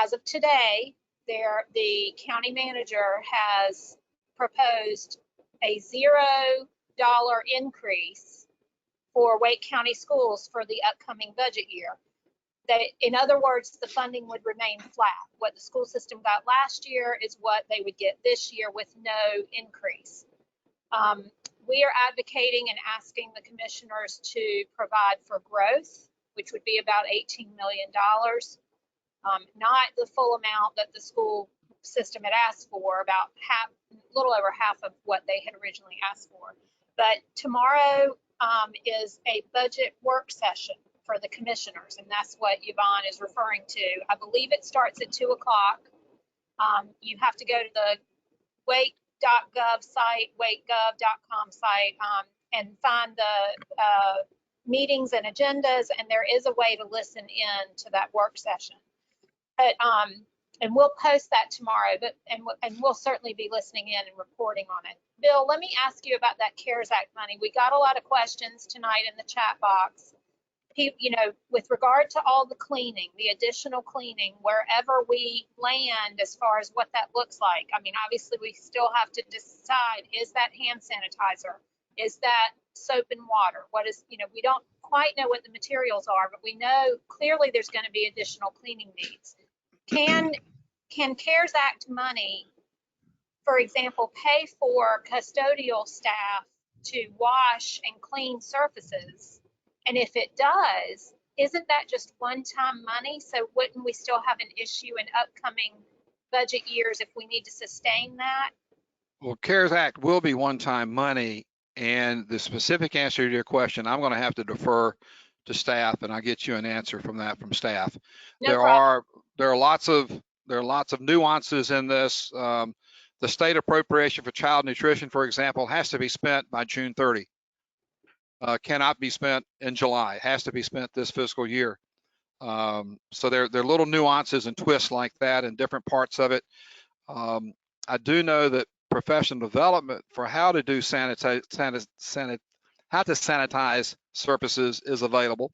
As of today, the county manager has proposed a $0 increase for Wake County schools for the upcoming budget year. In other words, the funding would remain flat. What the school system got last year is what they would get this year with no increase. We are advocating and asking the commissioners to provide for growth, which would be about $18 million. Not the full amount that the school system had asked for, about half, a little over half of what they had originally asked for. But tomorrow is a budget work session for the commissioners, and that's what Yvonne is referring to. I believe it starts at 2 o'clock. You have to go to the wake.gov site, wakegov.com site, and find the meetings and agendas, and there is a way to listen in to that work session. But and we'll post that tomorrow, and we'll certainly be listening in and reporting on it. Bill, let me ask you about that CARES Act money. We got a lot of questions tonight in the chat box. You know, with regard to all the cleaning, the additional cleaning, wherever we land as far as what that looks like. I mean, obviously we still have to decide, is that hand sanitizer? Is that soap and water? What is, you know, we don't quite know what the materials are, but we know clearly there's going to be additional cleaning needs. Can CARES Act money, for example, pay for custodial staff to wash and clean surfaces? And if it does, isn't that just one-time money? So wouldn't we still have an issue in upcoming budget years if we need to sustain that? Well, CARES Act will be one-time money, and the specific answer to your question, I'm going to have to defer to staff, and I'll get you an answer from staff. No there problem. are lots of nuances in this. The state appropriation for child nutrition, for example, has to be spent by June 30. Cannot be spent in July. It has to be spent this fiscal year. So there are little nuances and twists like that in different parts of it. I do know that professional development for how to do how to sanitize surfaces is available.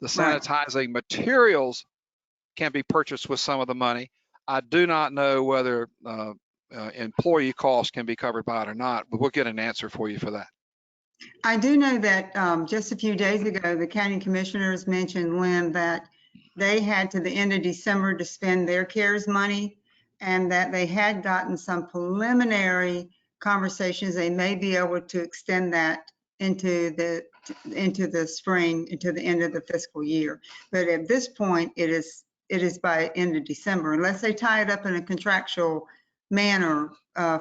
The sanitizing materials can be purchased with some of the money. I do not know whether employee costs can be covered by it or not, but we'll get an answer for you for that. I do know that just a few days ago, the county commissioners mentioned, Lynn, that they had to the end of December to spend their CARES money, and that they had gotten some preliminary conversations, they may be able to extend that into the spring, into the end of the fiscal year. But at this point, it is by end of December. Unless they tie it up in a contractual manner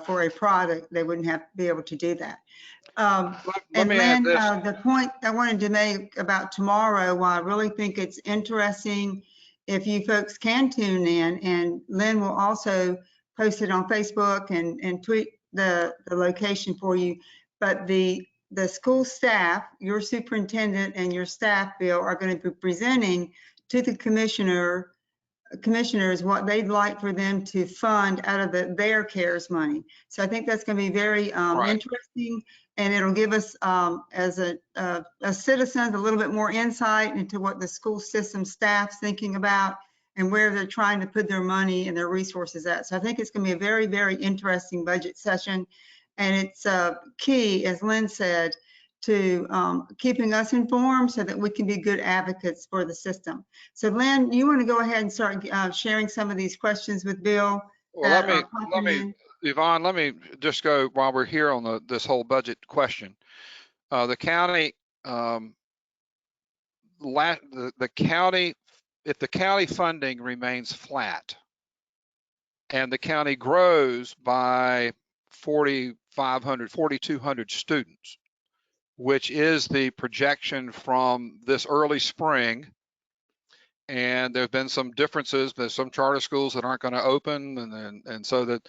for a product, they wouldn't have to be able to do that. Let And me add Lynn, this. the point I wanted to make about tomorrow, while I really think it's interesting, if you folks can tune in, and Lynn will also post it on Facebook and tweet the location for you. But the school staff, your superintendent and your staff, Bill, are going to be presenting to the commissioners what they'd like for them to fund out of their CARES money. So I think that's going to be very interesting, and it'll give us as citizens a little bit more insight into what the school system staff's thinking about and where they're trying to put their money and their resources at. So I think it's going to be a very, very interesting budget session, and it's key, as Lynn said, to keeping us informed so that we can be good advocates for the system. So Lynn, you want to go ahead and start sharing some of these questions with Bill? Well, Yvonne, let me just go while we're here on this whole budget question. The county, the county, if the county funding remains flat and the county grows by 4,200 students, which is the projection from this early spring. And there have been some differences. There's some charter schools that aren't going to open, and so that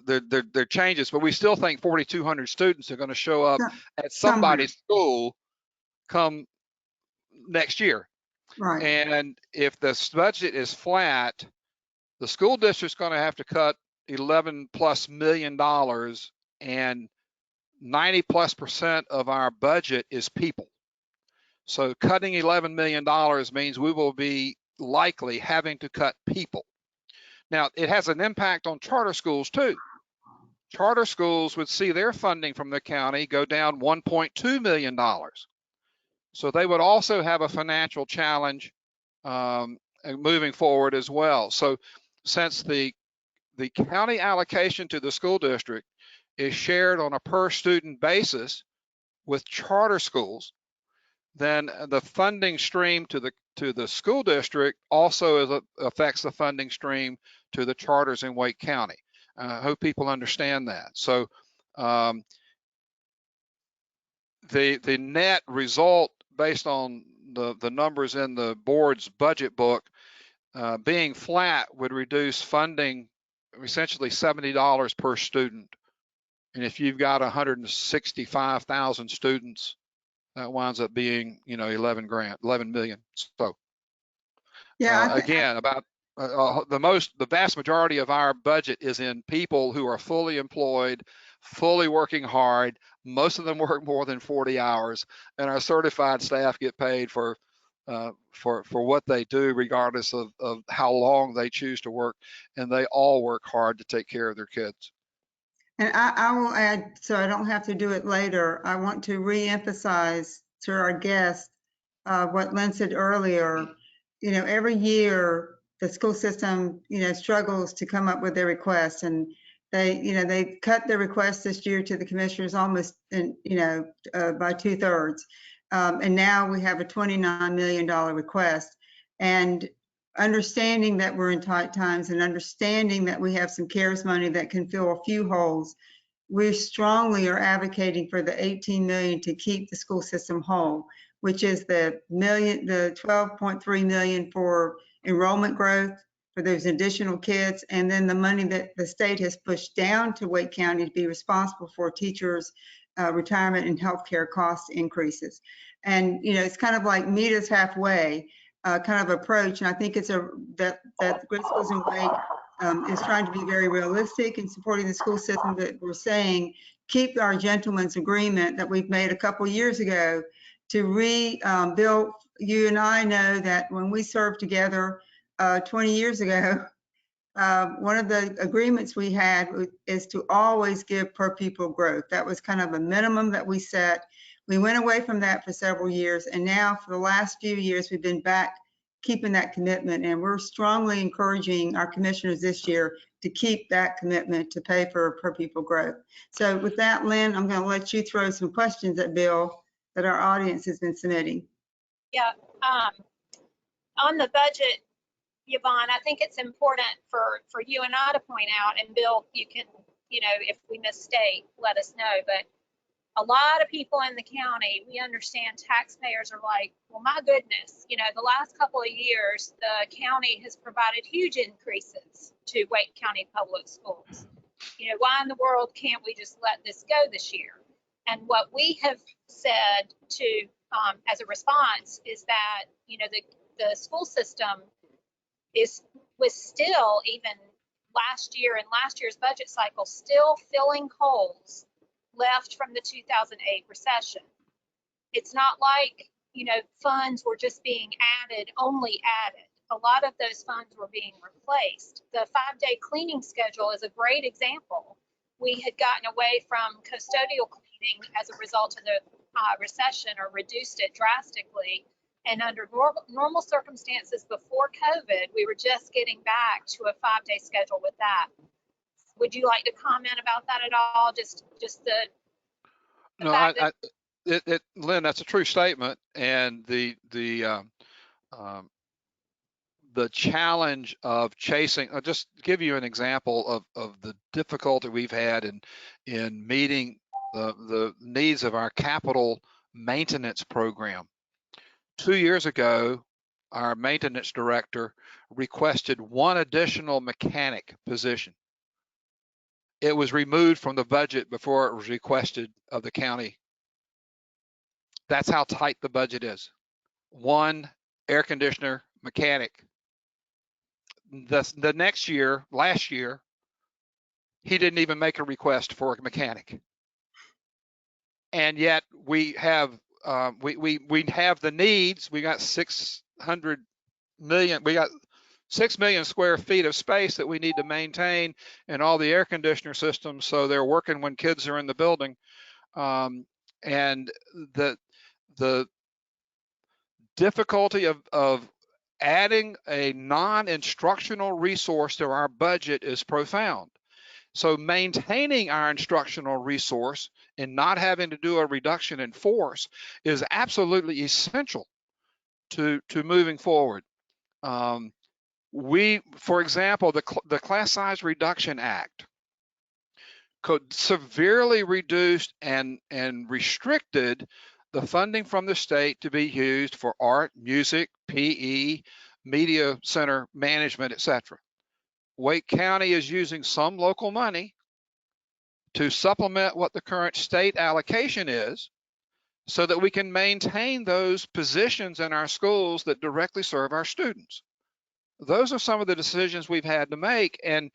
there are changes. But we still think 4,200 students are going to show up at somebody's school come next year. Right. And if the budget is flat, the school district's going to have to cut $11+ million, and 90+% of our budget is people. So cutting $11 million means we will be likely having to cut people. Now, it has an impact on charter schools too. Charter schools would see their funding from the county go down $1.2 million. So they would also have a financial challenge moving forward as well. So since the county allocation to the school district is shared on a per student basis with charter schools, then the funding stream to the school district also affects the funding stream to the charters in Wake County. I hope people understand that. So the net result based on the numbers in the board's budget book being flat would reduce funding essentially $70 per student. And if you've got 165,000 students, that winds up being, 11 million. So yeah, again, about the vast majority of our budget is in people who are fully employed, fully working hard. Most of them work more than 40 hours, and our certified staff get paid for what they do, regardless of how long they choose to work, and they all work hard to take care of their kids. And I will add, so I don't have to do it later, I want to re-emphasize to our guest what Lynn said earlier. Every year the school system, struggles to come up with their requests, and they cut their request this year to the commissioners almost, by 2/3. And now we have a $29 million request. And understanding that we're in tight times and understanding that we have some CARES money that can fill a few holes, we strongly are advocating for the $18 million to keep the school system whole, which is the $12.3 million for enrollment growth for those additional kids, and then the money that the state has pushed down to Wake County to be responsible for teachers' retirement and healthcare cost increases. And it's kind of like meet us halfway kind of approach, and I think it's that Great Schools in Wake is trying to be very realistic in supporting the school system. That we're saying keep our gentleman's agreement that we've made a couple years ago to Bill, you and I know that when we served together 20 years ago, one of the agreements we had is to always give per pupil growth. That was kind of a minimum that we set. We went away from that for several years, and now for the last few years we've been back keeping that commitment. And we're strongly encouraging our commissioners this year to keep that commitment to pay for per pupil growth. So with that, Lynn, I'm going to let you throw some questions at Bill that our audience has been submitting. Yeah, on the budget, Yvonne, I think it's important for you and I to point out, and Bill, you can, if we misstate, let us know, but a lot of people in the county, we understand taxpayers are like, well, my goodness, the last couple of years, the county has provided huge increases to Wake County Public Schools. Why in the world can't we just let this go this year? And what we have said to, as a response is that, the school system was still, even last year and last year's budget cycle, still filling holes left from the 2008 recession. It's not like, funds were just being added, only added. A lot of those funds were being replaced. The 5-day cleaning schedule is a great example. We had gotten away from custodial cleaning as a result of the recession, or reduced it drastically. And under normal circumstances before COVID, we were just getting back to a 5-day schedule with that. Would you like to comment about that at all? Just the No, Lynn, that's a true statement. And the challenge of chasing, I'll just give you an example of the difficulty we've had in meeting the needs of our capital maintenance program. 2 years ago, our maintenance director requested one additional mechanic position. It was removed from the budget before it was requested of the county. That's how tight the budget is. One air conditioner mechanic. The next year, last year, he didn't even make a request for a mechanic. And yet we have we have the needs. We got 600 million. We got 6 million square feet of space that we need to maintain, and all the air conditioner systems, so they're working when kids are in the building. And the difficulty of adding a non-instructional resource to our budget is profound. So maintaining our instructional resource and not having to do a reduction in force is absolutely essential to moving forward. For example, the Class Size Reduction Act could severely reduced and restricted the funding from the state to be used for art, music, PE, media center management, etc. Wake County is using some local money to supplement what the current state allocation is, so that we can maintain those positions in our schools that directly serve our students. Those are some of the decisions we've had to make, and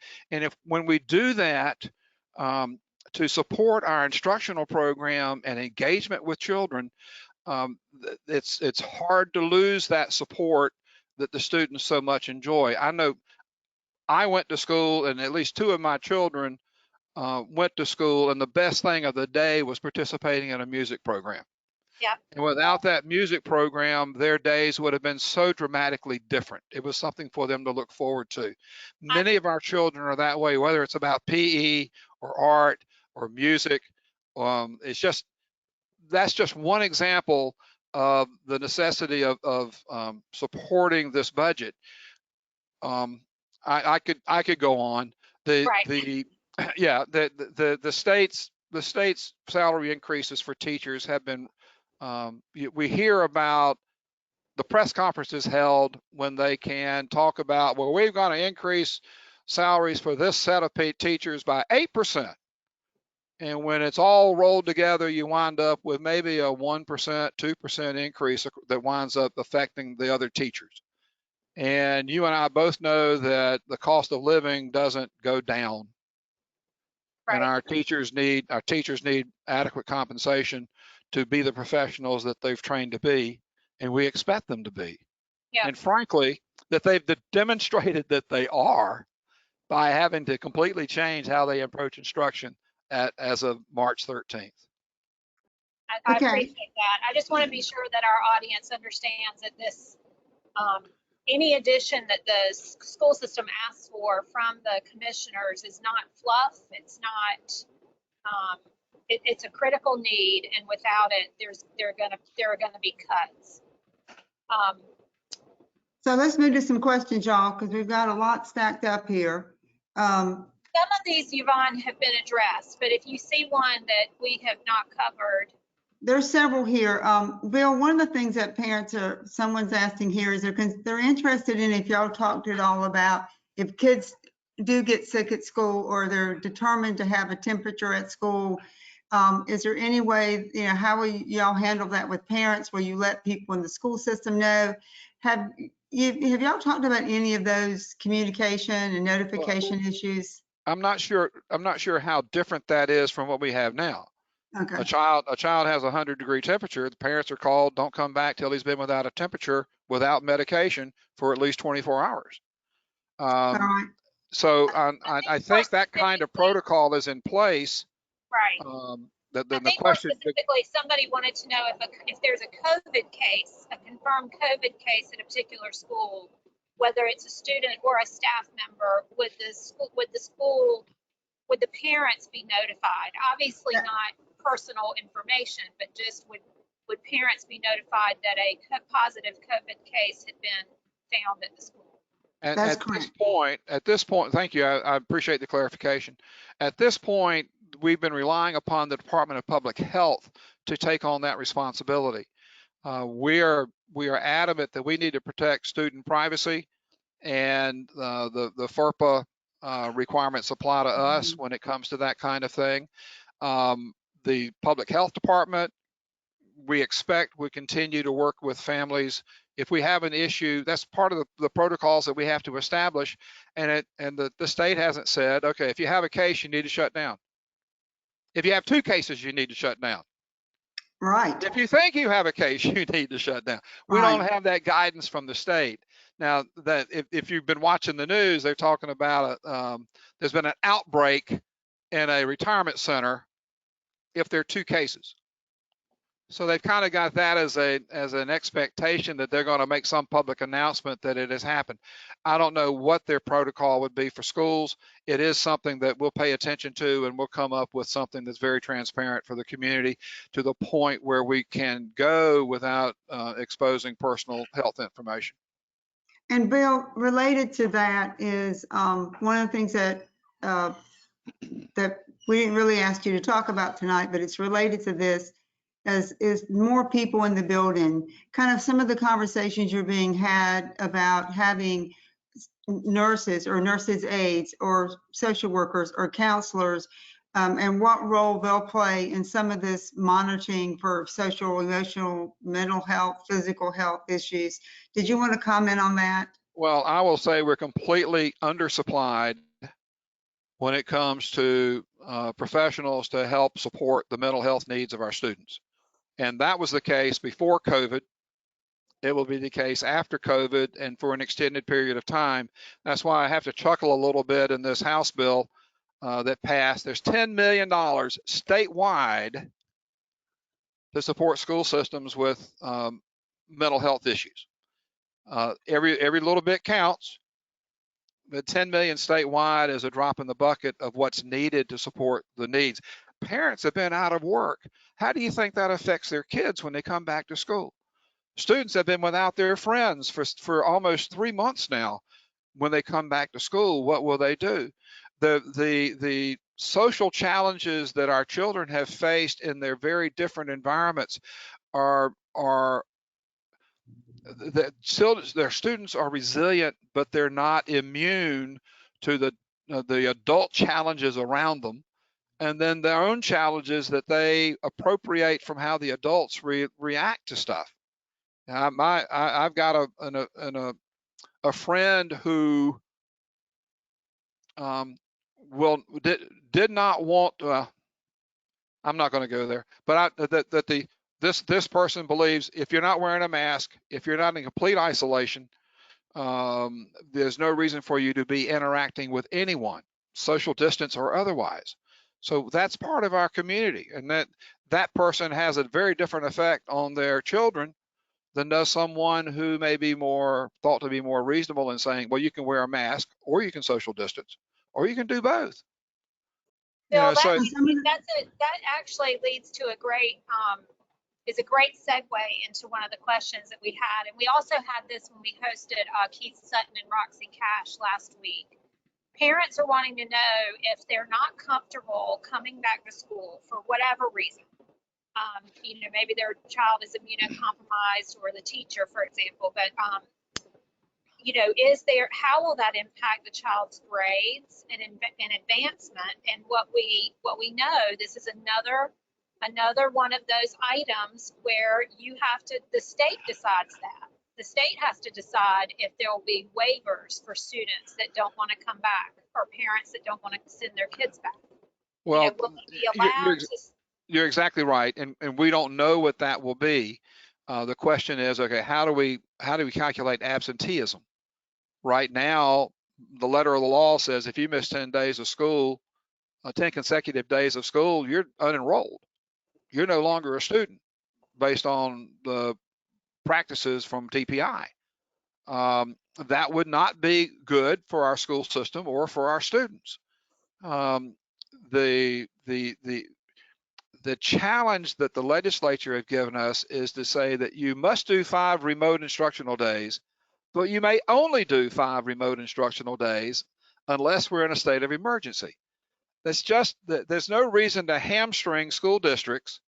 when we do that, to support our instructional program and engagement with children, it's hard to lose that support that the students so much enjoy. I know I went to school, and at least 2 of my children went to school, and the best thing of the day was participating in a music program. Yeah. And without that music program, their days would have been so dramatically different. It was something for them to look forward to. Many of our children are that way, whether it's about PE or art or music. That's just one example of the necessity of supporting this budget. I could go on. The state's salary increases for teachers have been. We hear about the press conferences held when they can talk about, well, we're going to increase salaries for this set of teachers by 8%. And when it's all rolled together, you wind up with maybe a 1%, 2% increase that winds up affecting the other teachers. And you and I both know that the cost of living doesn't go down. Right. And our teachers need adequate compensation to be the professionals that they've trained to be, and we expect them to be. Yeah. And frankly, that they've demonstrated that they are by having to completely change how they approach instruction as of March 13th. I appreciate that. I just want to be sure that our audience understands that this any addition that the school system asks for from the commissioners is not fluff. It's not, it's a critical need, and without it, there are gonna be cuts. So let's move to some questions, y'all, because we've got a lot stacked up here. Some of these, Yvonne, have been addressed, but if you see one that we have not covered. There's several here. Bill, one of the things that someone's asking here is they're interested in if y'all talked at all about if kids do get sick at school or they're determined to have a temperature at school. Is there any way, how will y'all handle that with parents? Will you let people in the school system know? Have y'all talked about any of those communication and notification issues? I'm not sure how different that is from what we have now. Okay. A child has a 100-degree temperature. The parents are called, don't come back till he's been without a temperature, without medication for at least 24 hours. All right. So I think that kind of protocol is in place. Right. The question specifically, somebody wanted to know if there's a COVID case, a confirmed COVID case at a particular school, whether it's a student or a staff member, would the parents be notified? Obviously not personal information, but just would parents be notified that a positive COVID case had been found at the school? And at this point, thank you. I appreciate the clarification. At this point, we've been relying upon the Department of Public Health to take on that responsibility. We are adamant that we need to protect student privacy, and the FERPA requirements apply to us when it comes to that kind of thing. The Public Health Department, we expect we continue to work with families. If we have an issue, that's part of the protocols that we have to establish. And the state hasn't said, okay, if you have a case, you need to shut down. If you have 2 cases, you need to shut down. Right. If you think you have a case, you need to shut down. We don't have that guidance from the state. Now, that if you've been watching the news, they're talking about there's been an outbreak in a retirement center if there are 2 cases. So they've kind of got that as an expectation that they're going to make some public announcement that it has happened. I don't know what their protocol would be for schools. It is something that we'll pay attention to, and we'll come up with something that's very transparent for the community to the point where we can go without exposing personal health information. And Bill, related to that is one of the things that we didn't really ask you to talk about tonight, but it's related to this, is more people in the building. Kind of some of the conversations you're being had about having nurses or nurses' aides or social workers or counselors, and what role they'll play in some of this monitoring for social, emotional, mental health, physical health issues. Did you want to comment on that? Well, I will say we're completely undersupplied when it comes to professionals to help support the mental health needs of our students. And that was the case before COVID. It will be the case after COVID and for an extended period of time. That's why I have to chuckle a little bit in this House bill that passed. There's $10 million statewide to support school systems with mental health issues. Every little bit counts. The 10 million statewide is a drop in the bucket of what's needed to support the needs. Parents have been out of work. How do you think that affects their kids when they come back to school? Students have been without their friends for almost 3 months now. When they come back to school, what will they do? The social challenges that our children have faced in their very different environments are their students are resilient, but they're not immune to the adult challenges around them, and then their own challenges that they appropriate from how the adults react to stuff. Now, I've got a friend who did not want. I'm not going to go there, but this person believes if you're not wearing a mask, if you're not in complete isolation, there's no reason for you to be interacting with anyone, social distance or otherwise. So that's part of our community, and that person has a very different effect on their children than does someone who may be more thought to be more reasonable in saying, well, you can wear a mask or you can social distance or you can do both. You Bill, know, so that actually leads to a great is a great segue into one of the questions that we had, and we also had this when we hosted Keith Sutton and Roxy Cash last week. Parents are wanting to know if they're not comfortable coming back to school for whatever reason. You know, maybe their child is immunocompromised or the teacher, for example, but you know, how will that impact the child's grades and advancement? And what we know, this is another one of those items where the state decides that. The state has to decide if there will be waivers for students that don't want to come back or parents that don't want to send their kids back. well, You know, will they be allowed to? You're exactly right, and we don't know what that will be. The question is, okay, how do we calculate absenteeism? Right now, the letter of the law says if you miss 10 days of school, 10 consecutive days of school, you're unenrolled. You're no longer a student based on the practices from TPI. That would not be good for our school system or for our students. The challenge that the legislature have given us is to say that you must do 5 remote instructional days, but you may only do 5 remote instructional days unless we're in a state of emergency. There's no reason to hamstring school districts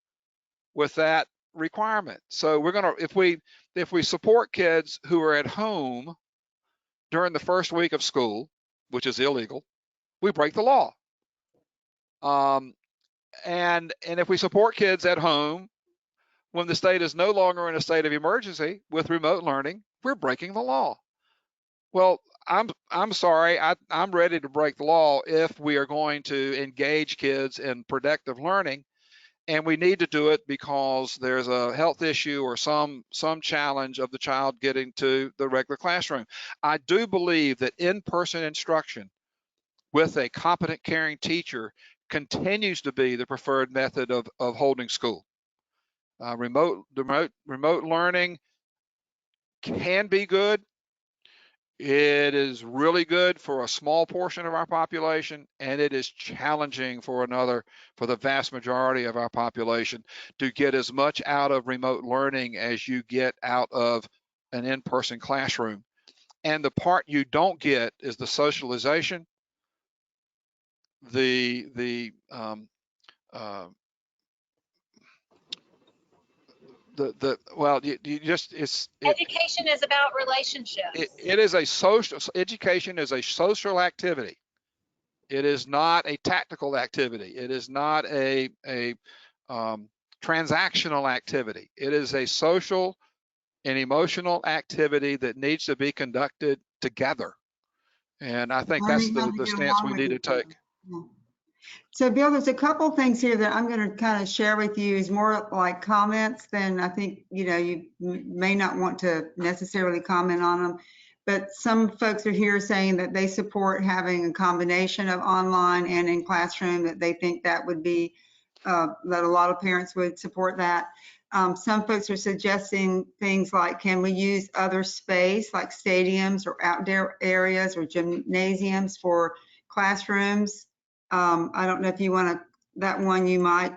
with that requirement. So we're going to, if we support kids who are at home during the first week of school, which is illegal, we break the law. And if we support kids at home when the state is no longer in a state of emergency with remote learning, we're breaking the law. Well, I'm sorry, I'm ready to break the law if we are going to engage kids in productive learning, and we need to do it because there's a health issue or some challenge of the child getting to the regular classroom. I do believe that in-person instruction with a competent, caring teacher continues to be the preferred method of holding school. Remote learning can be good. It is really good for a small portion of our population, and it is challenging for the vast majority of our population to get as much out of remote learning as you get out of an in-person classroom. And the part you don't get is the socialization, Education is about relationships. Education is a social activity. It is not a tactical activity. It is not a transactional activity. It is a social and emotional activity that needs to be conducted together. And I think that's the stance we need to take. Yeah. So Bill, there's a couple things here that I'm going to kind of share with you is more like comments than I think, you may not want to necessarily comment on them. But some folks are here saying that they support having a combination of online and in classroom, that they think that would be, that a lot of parents would support that. Some folks are suggesting things like, can we use other space like stadiums or outdoor areas or gymnasiums for classrooms? I don't know if you want that one you might.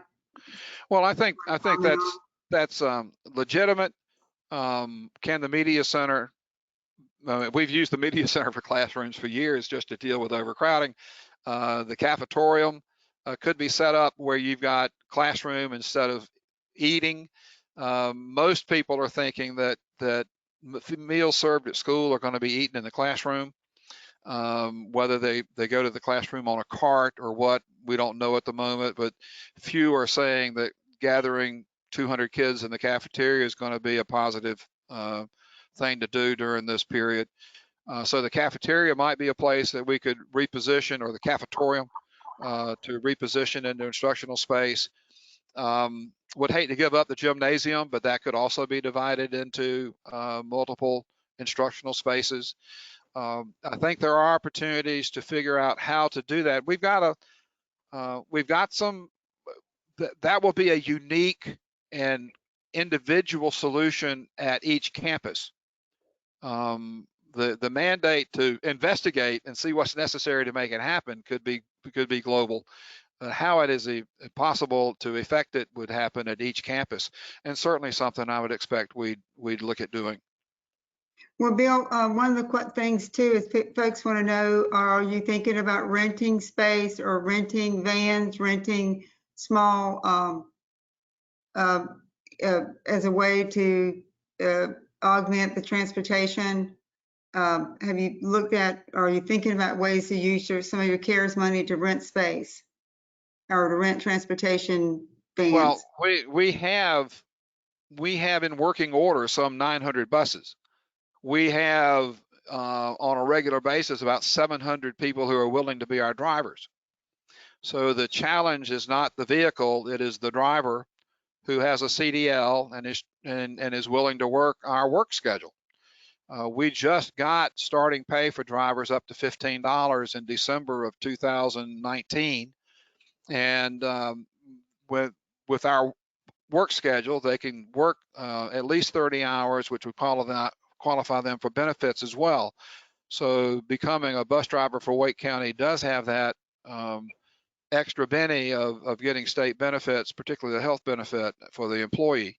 Well, I think that's legitimate. Can the media center, we've used the media center for classrooms for years just to deal with overcrowding. The cafetorium could be set up where you've got classroom instead of eating. Most people are thinking that meals served at school are going to be eaten in the classroom. Whether they go to the classroom on a cart or what, we don't know at the moment, but few are saying that gathering 200 kids in the cafeteria is going to be a positive thing to do during this period. So the cafeteria might be a place that we could reposition, or the cafetorium to reposition into instructional space. Would hate to give up the gymnasium, but that could also be divided into multiple instructional spaces. I think there are opportunities to figure out how to do that. We've got some, that will be a unique and individual solution at each campus. The mandate to investigate and see what's necessary to make it happen could be global. How it is possible to effect it would happen at each campus, and certainly something I would expect we'd look at doing. Well, Bill, one of the things too is folks want to know, are you thinking about renting space or renting vans, renting small as a way to augment the transportation? Have you looked at, are you thinking about ways to use some of your CARES money to rent space or to rent transportation vans? Well, we have in working order some 900 buses. We have on a regular basis about 700 people who are willing to be our drivers. So the challenge is not the vehicle, it is the driver who has a CDL and is willing to work our work schedule. We just got starting pay for drivers up to $15 in December of 2019, and with our work schedule, they can work at least 30 hours, which would qualify them for benefits as well. So becoming a bus driver for Wake County does have that extra benny of getting state benefits, particularly the health benefit for the employee.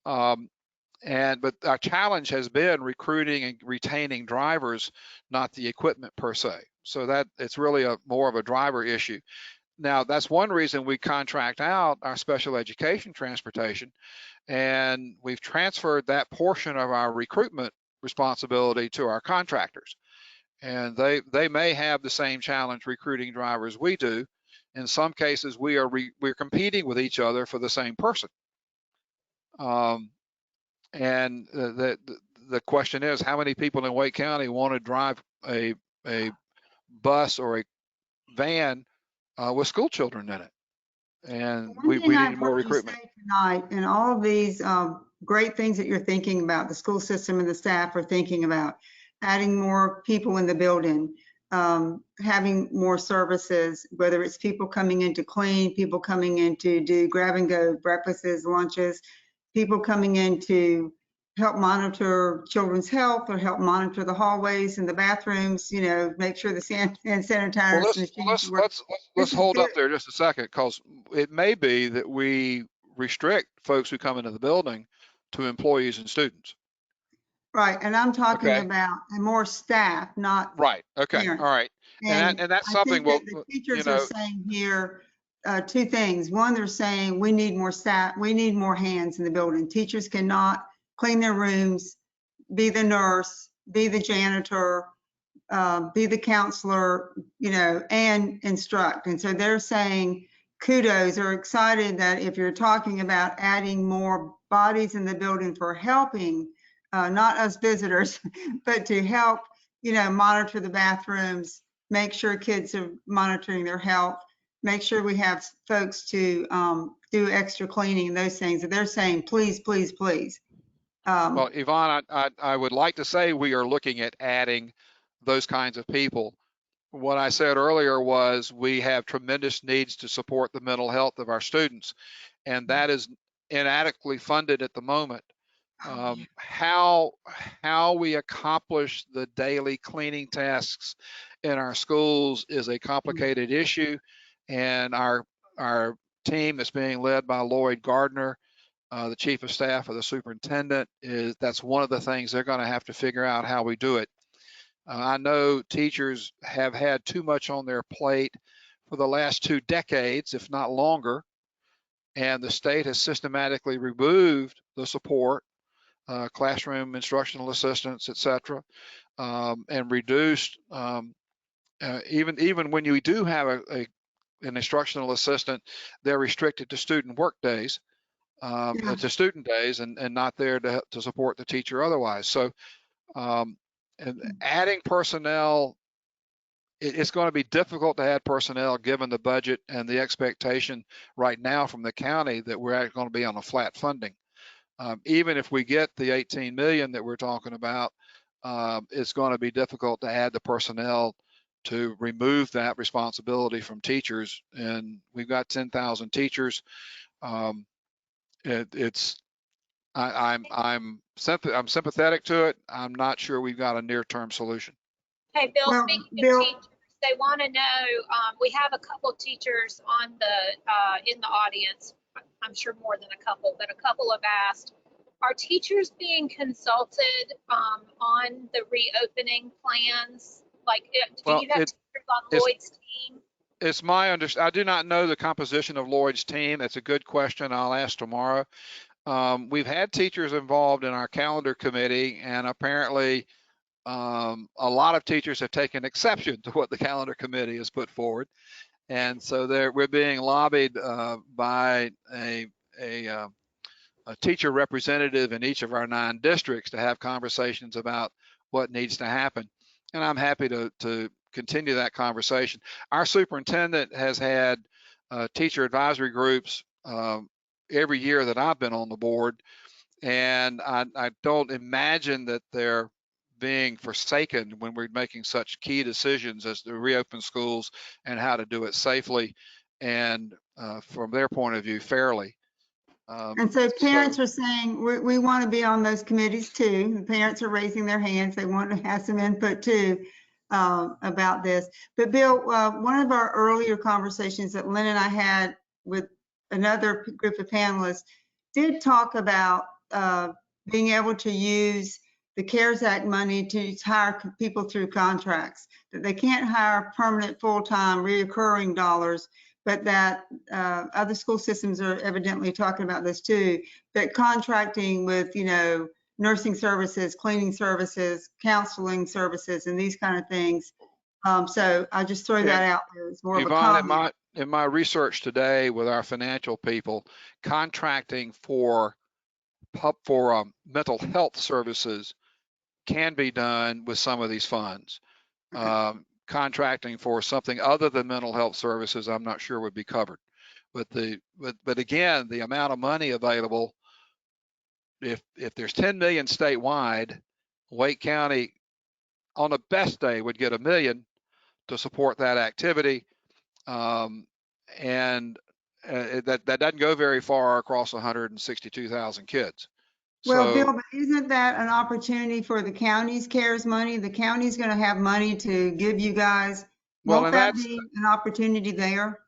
But our challenge has been recruiting and retaining drivers, not the equipment per se. So that it's really more of a driver issue. Now, that's one reason we contract out our special education transportation, and we've transferred that portion of our recruitment responsibility to our contractors. And they may have the same challenge recruiting drivers we do. In some cases, we're competing with each other for the same person. And the question is, how many people in Wake County want to drive a bus or a van with school children in it? And we need more recruitment. Tonight, and all of these great things that you're thinking about, the school system and the staff are thinking about, adding more people in the building, having more services, whether it's people coming in to clean, people coming in to do grab and go breakfasts, lunches, people coming in to help monitor children's health or help monitor the hallways and the bathrooms, you know, make sure the sanitizers. Well, let's hold up there just a second, because it may be that we restrict folks who come into the building to employees and students. Right, and I'm talking about more staff, not right. Okay, parents. all right, and that's something. Well, the teachers are saying here two things. One, they're saying we need more staff, we need more hands in the building. Teachers cannot clean their rooms, be the nurse, be the janitor, be the counselor, you know, and instruct. And so they're saying kudos, are excited that if you're talking about adding more bodies in the building for helping, not us visitors, but to help, you know, monitor the bathrooms, make sure kids are monitoring their health, make sure we have folks to do extra cleaning and those things. And they're saying, please, please, please. Well, Yvonne, I would like to say we are looking at adding those kinds of people. What I said earlier was we have tremendous needs to support the mental health of our students, and that is inadequately funded at the moment. How we accomplish the daily cleaning tasks in our schools is a complicated issue, and our team that's being led by Lloyd Gardner, the chief of staff of the superintendent, that's one of the things they're going to have to figure out how we do it. I know teachers have had too much on their plate for the last 2 decades, if not longer, and the state has systematically removed the support, classroom instructional assistants, etc., and reduced even when you do have an instructional assistant, they're restricted to student work days, to student days, and not there to support the teacher otherwise. So and adding personnel, it's going to be difficult to add personnel given the budget and the expectation right now from the county that we're going to be on a flat funding. Even if we get the 18 million that we're talking about, it's going to be difficult to add the personnel to remove that responsibility from teachers. And we've got 10,000 teachers. It's I'm sympathetic to it. I'm not sure we've got a near-term solution. Hey, Bill, Well, speaking of Bill, teachers, they want to know, we have a couple teachers on in the audience. I'm sure more than a couple, but a couple have asked, are teachers being consulted on the reopening plans? Like, do Well, you have teachers on it's Lloyd's team? it's my understanding. I do not know the composition of Lloyd's team. That's a good question. I'll ask tomorrow. We've had teachers involved in our calendar committee, and apparently a lot of teachers have taken exception to what the calendar committee has put forward. And so we're being lobbied by a teacher representative in each of our 9 districts to have conversations about what needs to happen. And I'm happy to continue that conversation. Our superintendent has had teacher advisory groups every year that I've been on the board, and I don't imagine that they're being forsaken when we're making such key decisions as to reopen schools and how to do it safely and from their point of view fairly. and so parents are saying, we want to be on those committees too. The parents are raising their hands. They want to have some input too about this. But Bill, one of our earlier conversations that Lynn and I had with another group of panelists did talk about being able to use the CARES Act money to hire people through contracts, that they can't hire permanent, full-time, reoccurring dollars, but that other school systems are evidently talking about this too, that contracting with, nursing services, cleaning services, counseling services, and these kind of things. So I just throw that out there. It's more of a comment. In my research today with our financial people, contracting for mental health services can be done with some of these funds. Contracting for something other than mental health services, I'm not sure would be covered. But again, the amount of money available, if there's 10 million statewide, Wake County on the best day would get $1 million to support that activity. And that doesn't go very far across 162,000 kids. Well, Bill, but isn't that an opportunity for the county's CARES money? The county's going to have money to give you guys. Won't that be an opportunity there?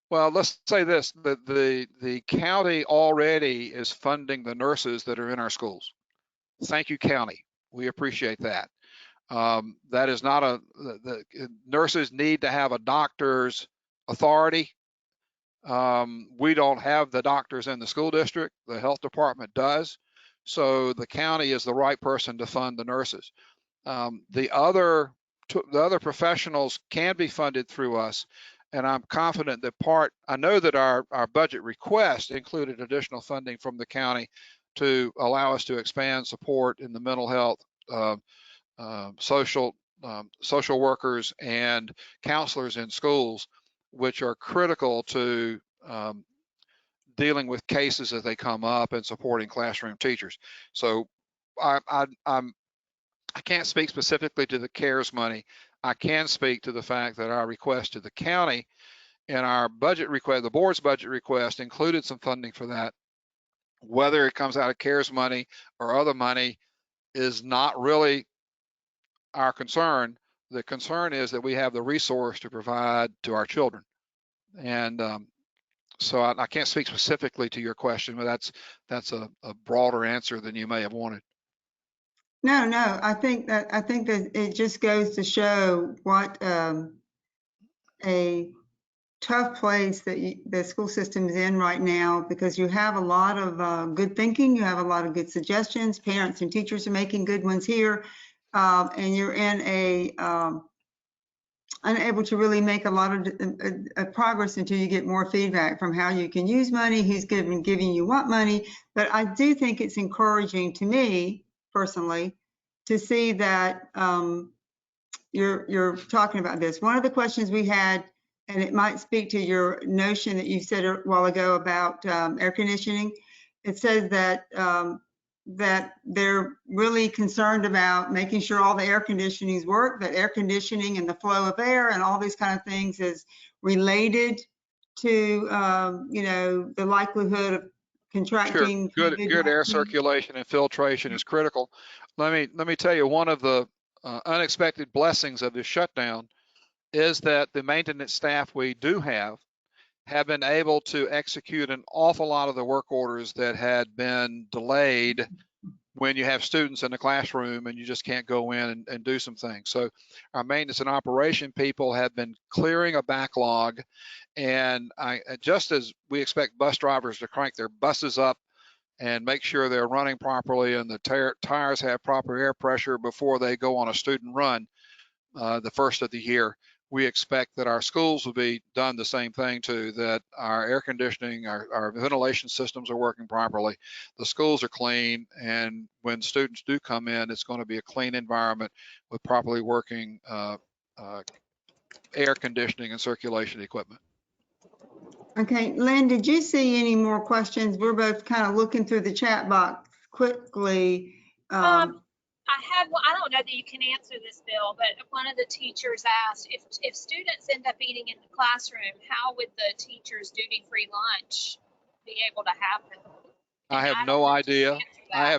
Well, let's say this, that the county already is funding the nurses that are in our schools. Thank you, county. We appreciate that. That is not the nurses need to have a doctor's authority. We don't have the doctors in the school district. The health department does. So the county is the right person to fund the nurses. The other professionals can be funded through us. And I'm confident that I know that our budget request included additional funding from the county to allow us to expand support in the mental health, social workers and counselors in schools, which are critical to dealing with cases as they come up and supporting classroom teachers. So I can't speak specifically to the CARES money. I can speak to the fact that our request to the county and our budget request, the board's budget request, included some funding for that. Whether it comes out of CARES money or other money is not really our concern. The concern is that we have the resource to provide to our children. And so I can't speak specifically to your question, but that's a broader answer than you may have wanted. No, I think that it just goes to show what a tough place that the school system is in right now, because you have a lot of good thinking, you have a lot of good suggestions, parents and teachers are making good ones here, and you're in unable to really make a lot of progress until you get more feedback from how you can use money, who's giving you what money. But I do think it's encouraging to me personally to see that you're talking about this. One of the questions we had, and it might speak to your notion that you said a while ago about air conditioning. It says that that they're really concerned about making sure all the air conditionings work, that air conditioning and the flow of air and all these kind of things is related to, the likelihood of contracting Good air COVID-19? circulation and filtration is critical. Let me tell you, one of the unexpected blessings of this shutdown is that the maintenance staff we do have been able to execute an awful lot of the work orders that had been delayed when you have students in the classroom and you just can't go in and do some things. So our maintenance and operation people have been clearing a backlog, and just as we expect bus drivers to crank their buses up and make sure they're running properly and the tires have proper air pressure before they go on a student run the first of the year, we expect that our schools will be done the same thing too, that our air conditioning, our ventilation systems are working properly, the schools are clean, and when students do come in, it's going to be a clean environment with properly working air conditioning and circulation equipment. Okay, Lynn, did you see any more questions? We're both kind of looking through the chat box quickly. I had one. I don't know that you can answer this, Bill, but one of the teachers asked if students end up eating in the classroom, how would the teachers' duty-free lunch be able to happen? I have no idea. I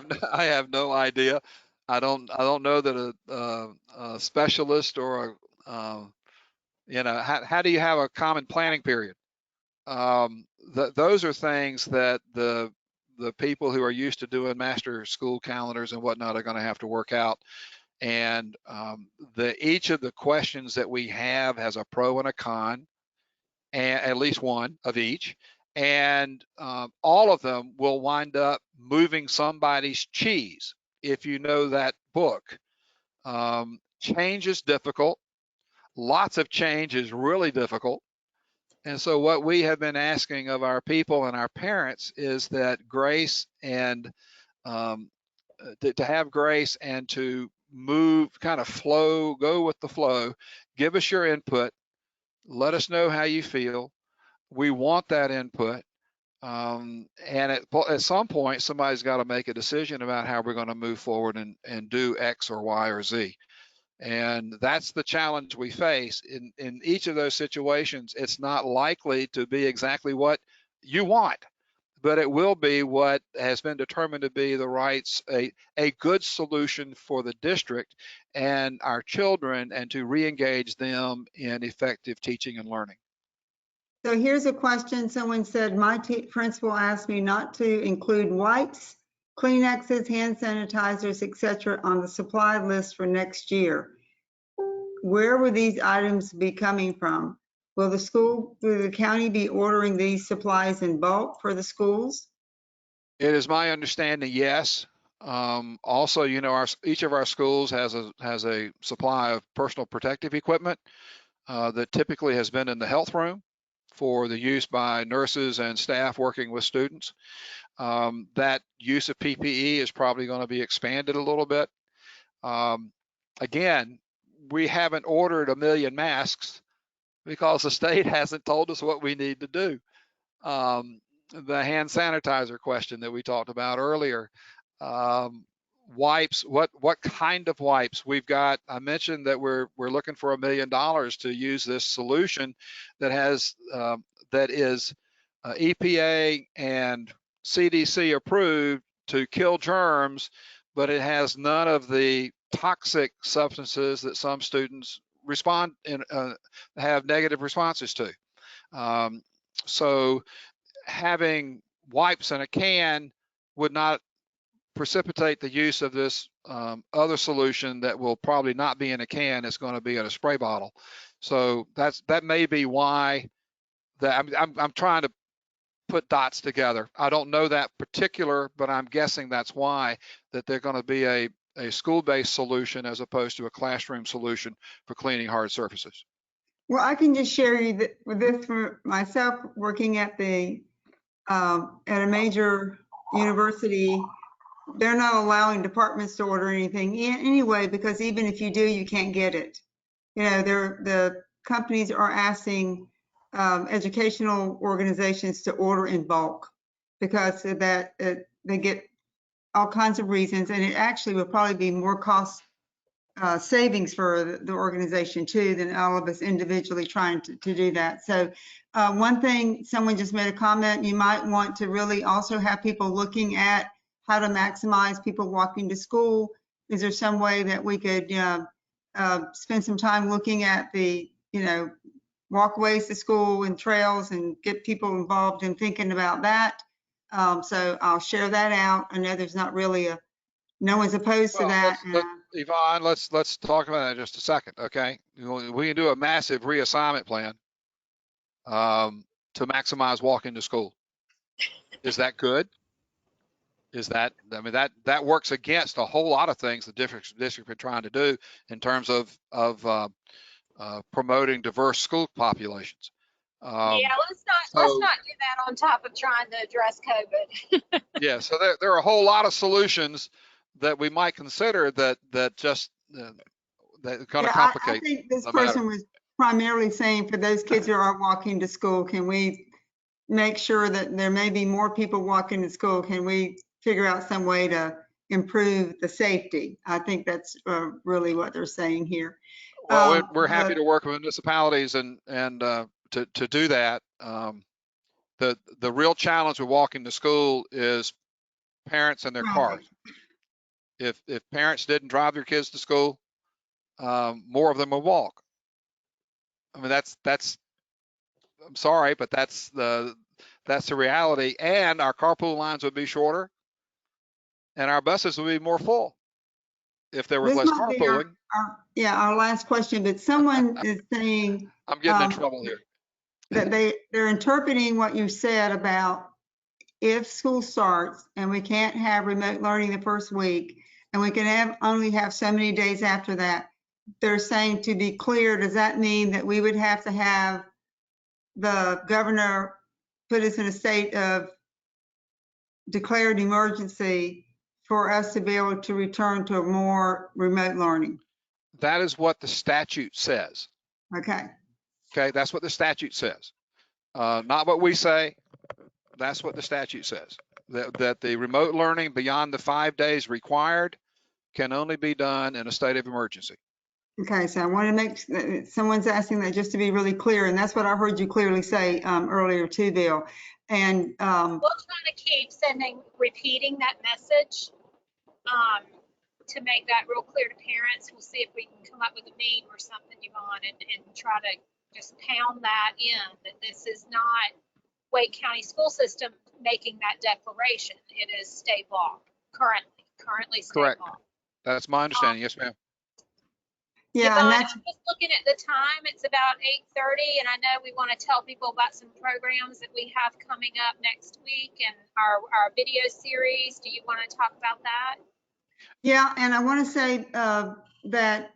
have no idea. I don't know that a specialist or you know, how do you have a common planning period? Those are things that the people who are used to doing master school calendars and whatnot are going to have to work out. And each of the questions that we have has a pro and a con, and at least one of each. And all of them will wind up moving somebody's cheese. If you know that book, change is difficult. Lots of change is really difficult. And so what we have been asking of our people and our parents is that grace and to have grace and to move, kind of flow, go with the flow, give us your input, let us know how you feel. We want that input. And at some point, somebody's got to make a decision about how we're going to move forward and do X or Y or Z. And that's the challenge we face. In each of those situations, it's not likely to be exactly what you want, but it will be what has been determined to be a good solution for the district and our children, and to re-engage them in effective teaching and learning. So here's a question. Someone said, my principal asked me not to include wipes, Kleenexes, hand sanitizers, etc. on the supply list for next year. Where will these items be coming from? Will the county be ordering these supplies in bulk for the schools? It is my understanding, yes. Also, you know, each of our schools has a supply of personal protective equipment that typically has been in the health room for the use by nurses and staff working with students. That use of PPE is probably going to be expanded a little bit. Again, we haven't ordered 1 million masks because the state hasn't told us what we need to do. The hand sanitizer question that we talked about earlier, wipes, what kind of wipes? We've got, I mentioned that we're looking for $1 million to use this solution that has that is EPA and CDC approved to kill germs, but it has none of the toxic substances that some students have negative responses to. So having wipes in a can would not precipitate the use of this other solution that will probably not be in a can. It's going to be in a spray bottle. So that may be why I'm trying to put dots together. I don't know that particular, but I'm guessing that's why that they're going to be a school-based solution as opposed to a classroom solution for cleaning hard surfaces. Well, I can just share you with this for myself, working at a major university. They're not allowing departments to order anything anyway, because even if you do, you can't get it. You know, the companies are asking educational organizations to order in bulk because of that they get all kinds of reasons, and it actually would probably be more cost savings for the organization too than all of us individually trying to do that. So one thing, someone just made a comment, you might want to really also have people looking at how to maximize people walking to school. Is there some way that we could spend some time looking at the, walkways to school and trails and get people involved in thinking about that? So I'll share that out. I know there's not really no one's opposed to that. Yvonne, let's talk about that in just a second, okay? We can do a massive reassignment plan to maximize walking to school. Is that good? Is that, I mean, that works against a whole lot of things the district are trying to do in terms of promoting diverse school populations. Yeah, let's not do that on top of trying to address COVID. Yeah, so there are a whole lot of solutions that we might consider that just that kind of complicate. I think this person was primarily saying for those kids who are walking to school, can we make sure that there may be more people walking to school? Can we figure out some way to improve the safety? I think that's really what they're saying here. Well, we're happy to work with municipalities and to do that. The real challenge with walking to school is parents and their cars. If parents didn't drive their kids to school, more of them would walk. I mean, that's I'm sorry, but that's the reality. And our carpool lines would be shorter, and our buses would be more full if there was less carpooling. Our last question, but someone is saying I'm getting in trouble here. That they're interpreting what you said about if school starts and we can't have remote learning the first week and we can only have so many days after that. They're saying, to be clear, does that mean that we would have to have the governor put us in a state of declared emergency for us to be able to return to a more remote learning? That is what the statute says. Okay. Okay, that's what the statute says. Not what we say. That's what the statute says. That the remote learning beyond the 5 days required can only be done in a state of emergency. Okay, so I want to make, someone's asking that just to be really clear, and that's what I heard you clearly say earlier too, Bill. And we'll try to keep repeating that message to make that real clear to parents. We'll see if we can come up with a meme or something, Yvonne, and try to just pound that in, that this is not Wake County school system making that declaration. It is state law currently state Correct. law. That's my understanding. Yes, ma'am. Yeah, Yvonne, and I'm just looking at the time. It's about 8:30, and I know we want to tell people about some programs that we have coming up next week and our video series. Do you want to talk about that? Yeah, and I want to say that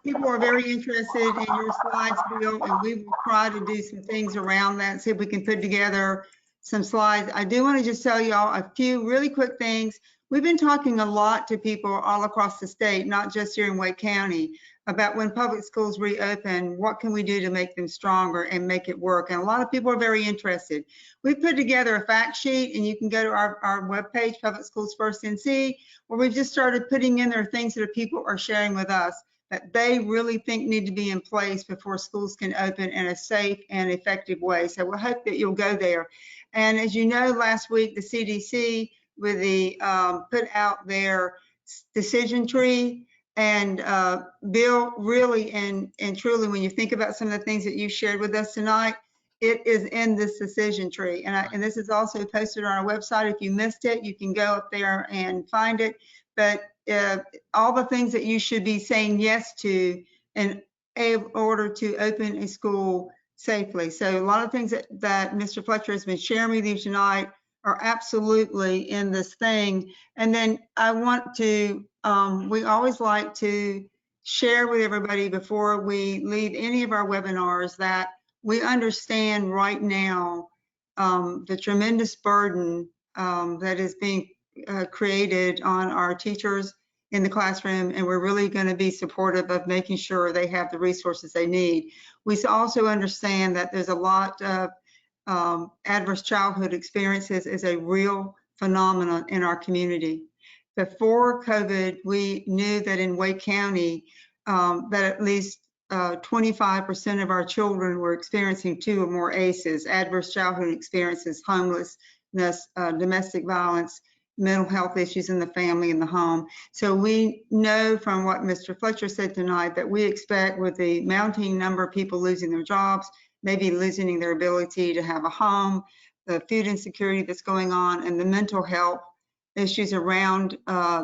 people are very interested in your slides, Bill, and we will try to do some things around that, see if we can put together some slides. I do want to just tell y'all a few really quick things. We've been talking a lot to people all across the state, not just here in Wake County, about when public schools reopen, what can we do to make them stronger and make it work? And a lot of people are very interested. We've put together a fact sheet, and you can go to our webpage, Public Schools First NC, where we've just started putting in there things that people are sharing with us that they really think need to be in place before schools can open in a safe and effective way. So we'll hope that you'll go there. And as you know, last week, the CDC with the put out their decision tree. And Bill, really and truly, when you think about some of the things that you shared with us tonight, it is in this decision tree. And this is also posted on our website. If you missed it, you can go up there and find it. But all the things that you should be saying yes to in order to open a school safely. So a lot of things that Mr. Fletcher has been sharing with you tonight are absolutely in this thing. And then I want to, we always like to share with everybody before we leave any of our webinars that we understand right now the tremendous burden that is being created on our teachers in the classroom, and we're really going to be supportive of making sure they have the resources they need. We also understand that there's a lot of adverse childhood experiences is a real phenomenon in our community. before COVID, we knew that in Wake County, that at least 25% of our children were experiencing 2 or more ACEs, adverse childhood experiences, homelessness, domestic violence, mental health issues in the family and the home. So we know from what Mr. Fletcher said tonight that we expect with the mounting number of people losing their jobs, maybe losing their ability to have a home, the food insecurity that's going on, and the mental health issues around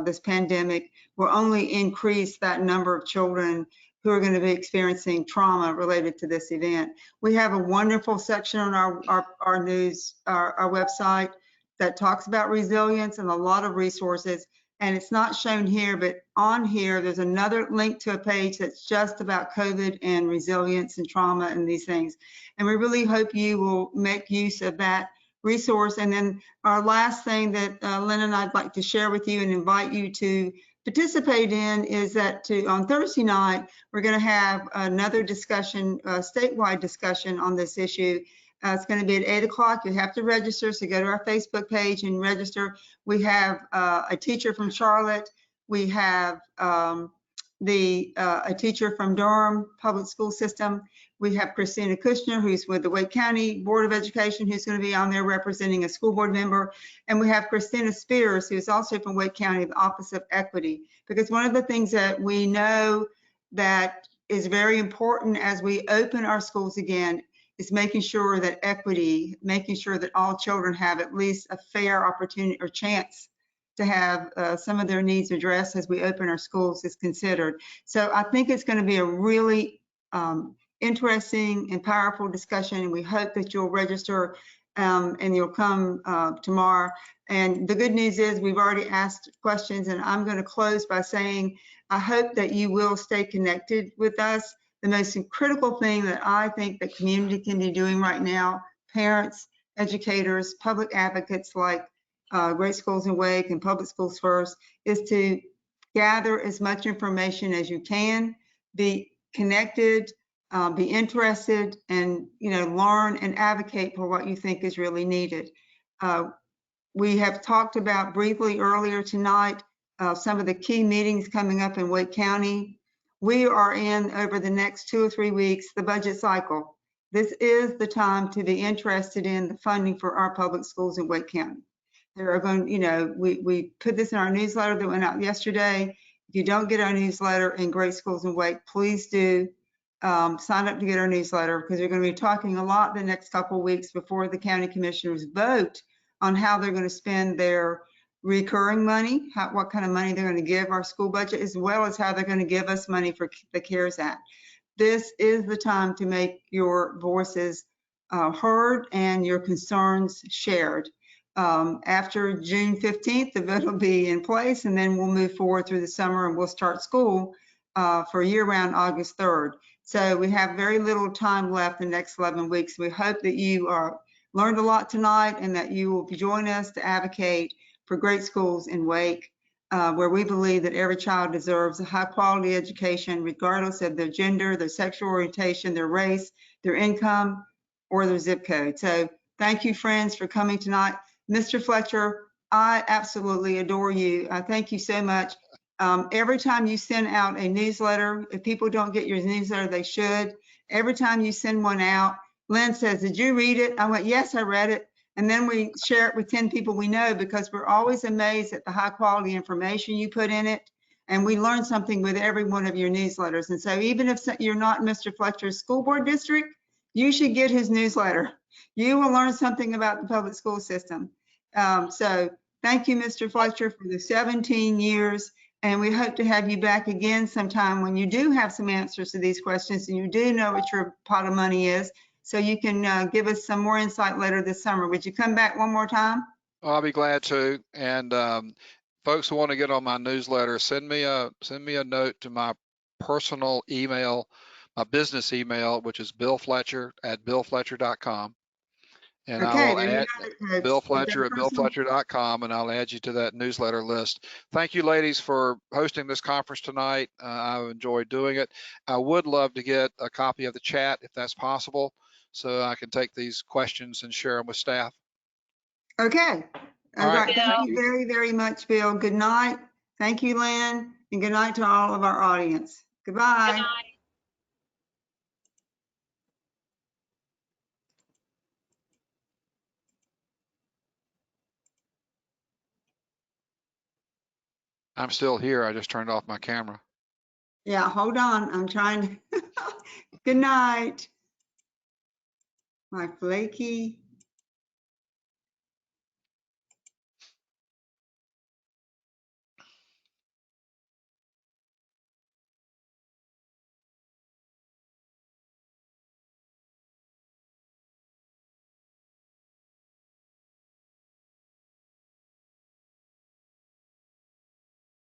this pandemic will only increase that number of children who are going to be experiencing trauma related to this event. We have a wonderful section on our news, our website that talks about resilience and a lot of resources. And it's not shown here, but on here, there's another link to a page that's just about COVID and resilience and trauma and these things. And we really hope you will make use of that resource. And then our last thing that Lynn and I'd like to share with you and invite you to participate in is that on Thursday night, we're going to have another discussion, statewide discussion on this issue. It's going to be at 8 o'clock. You have to register, so go to our Facebook page and register. We have a teacher from Charlotte. We have a teacher from Durham Public School System. We have Christina Kushner, who's with the Wake County Board of Education, who's going to be on there representing a school board member. And we have Christina Spears, who's also from Wake County, the Office of Equity. Because one of the things that we know that is very important as we open our schools again is making sure that equity, making sure that all children have at least a fair opportunity or chance to have some of their needs addressed as we open our schools is considered. So I think it's going to be a really interesting and powerful discussion, and we hope that you'll register and you'll come tomorrow. And the good news is we've already asked questions, and I'm going to close by saying I hope that you will stay connected with us. The most critical thing that I think the community can be doing right now, parents, educators, public advocates like Great Schools in Wake and Public Schools First, is to gather as much information as you can, be connected, be interested, and learn and advocate for what you think is really needed. We have talked about briefly earlier tonight some of the key meetings coming up in Wake County. We are in, over the next 2 or 3 weeks, the budget cycle. This is the time to be interested in the funding for our public schools in Wake County. There are going, we put this in our newsletter that went out yesterday. If you don't get our newsletter in Great Schools in Wake, please do sign up to get our newsletter, because we're going to be talking a lot the next couple of weeks before the county commissioners vote on how they're going to spend their recurring money, what kind of money they're going to give our school budget, as well as how they're going to give us money for the CARES Act. This is the time to make your voices heard and your concerns shared. After June 15th, the vote will be in place, and then we'll move forward through the summer and we'll start school for year-round August 3rd. So we have very little time left the next 11 weeks. We hope that you learned a lot tonight and that you will join us to advocate for great schools in Wake, where we believe that every child deserves a high quality education, regardless of their gender, their sexual orientation, their race, their income, or their zip code. So thank you, friends, for coming tonight. Mr. Fletcher, I absolutely adore you. I thank you so much. Every time you send out a newsletter, if people don't get your newsletter, they should. Every time you send one out, Lynn says, "Did you read it?" I went, "Yes, I read it." And then we share it with 10 people we know, because we're always amazed at the high quality information you put in it. And we learn something with every one of your newsletters. And so even if you're not Mr. Fletcher's school board district, you should get his newsletter. You will learn something about the public school system. So thank you, Mr. Fletcher, for the 17 years. And we hope to have you back again sometime when you do have some answers to these questions and you do know what your pot of money is, so you can give us some more insight later this summer. Would you come back one more time? I'll be glad to. And folks who want to get on my newsletter, send me a note to my personal email, my business email, which is billfletcher@billfletcher.com. And Okay, I will there you add have it. Bill Is that Fletcher at personal? billfletcher.com, and I'll add you to that newsletter list. Thank you, ladies, for hosting this conference tonight. I've enjoyed doing it. I would love to get a copy of the chat if that's possible, so I can take these questions and share them with staff. Okay, All All right, right, thank thank you you. very, very much, Bill. Good night. Thank you, Lynn, and good night to all of our audience. Good Goodbye. night. I'm still here. I just turned off my camera. Yeah, hold on. I'm trying to. Good night. My flaky.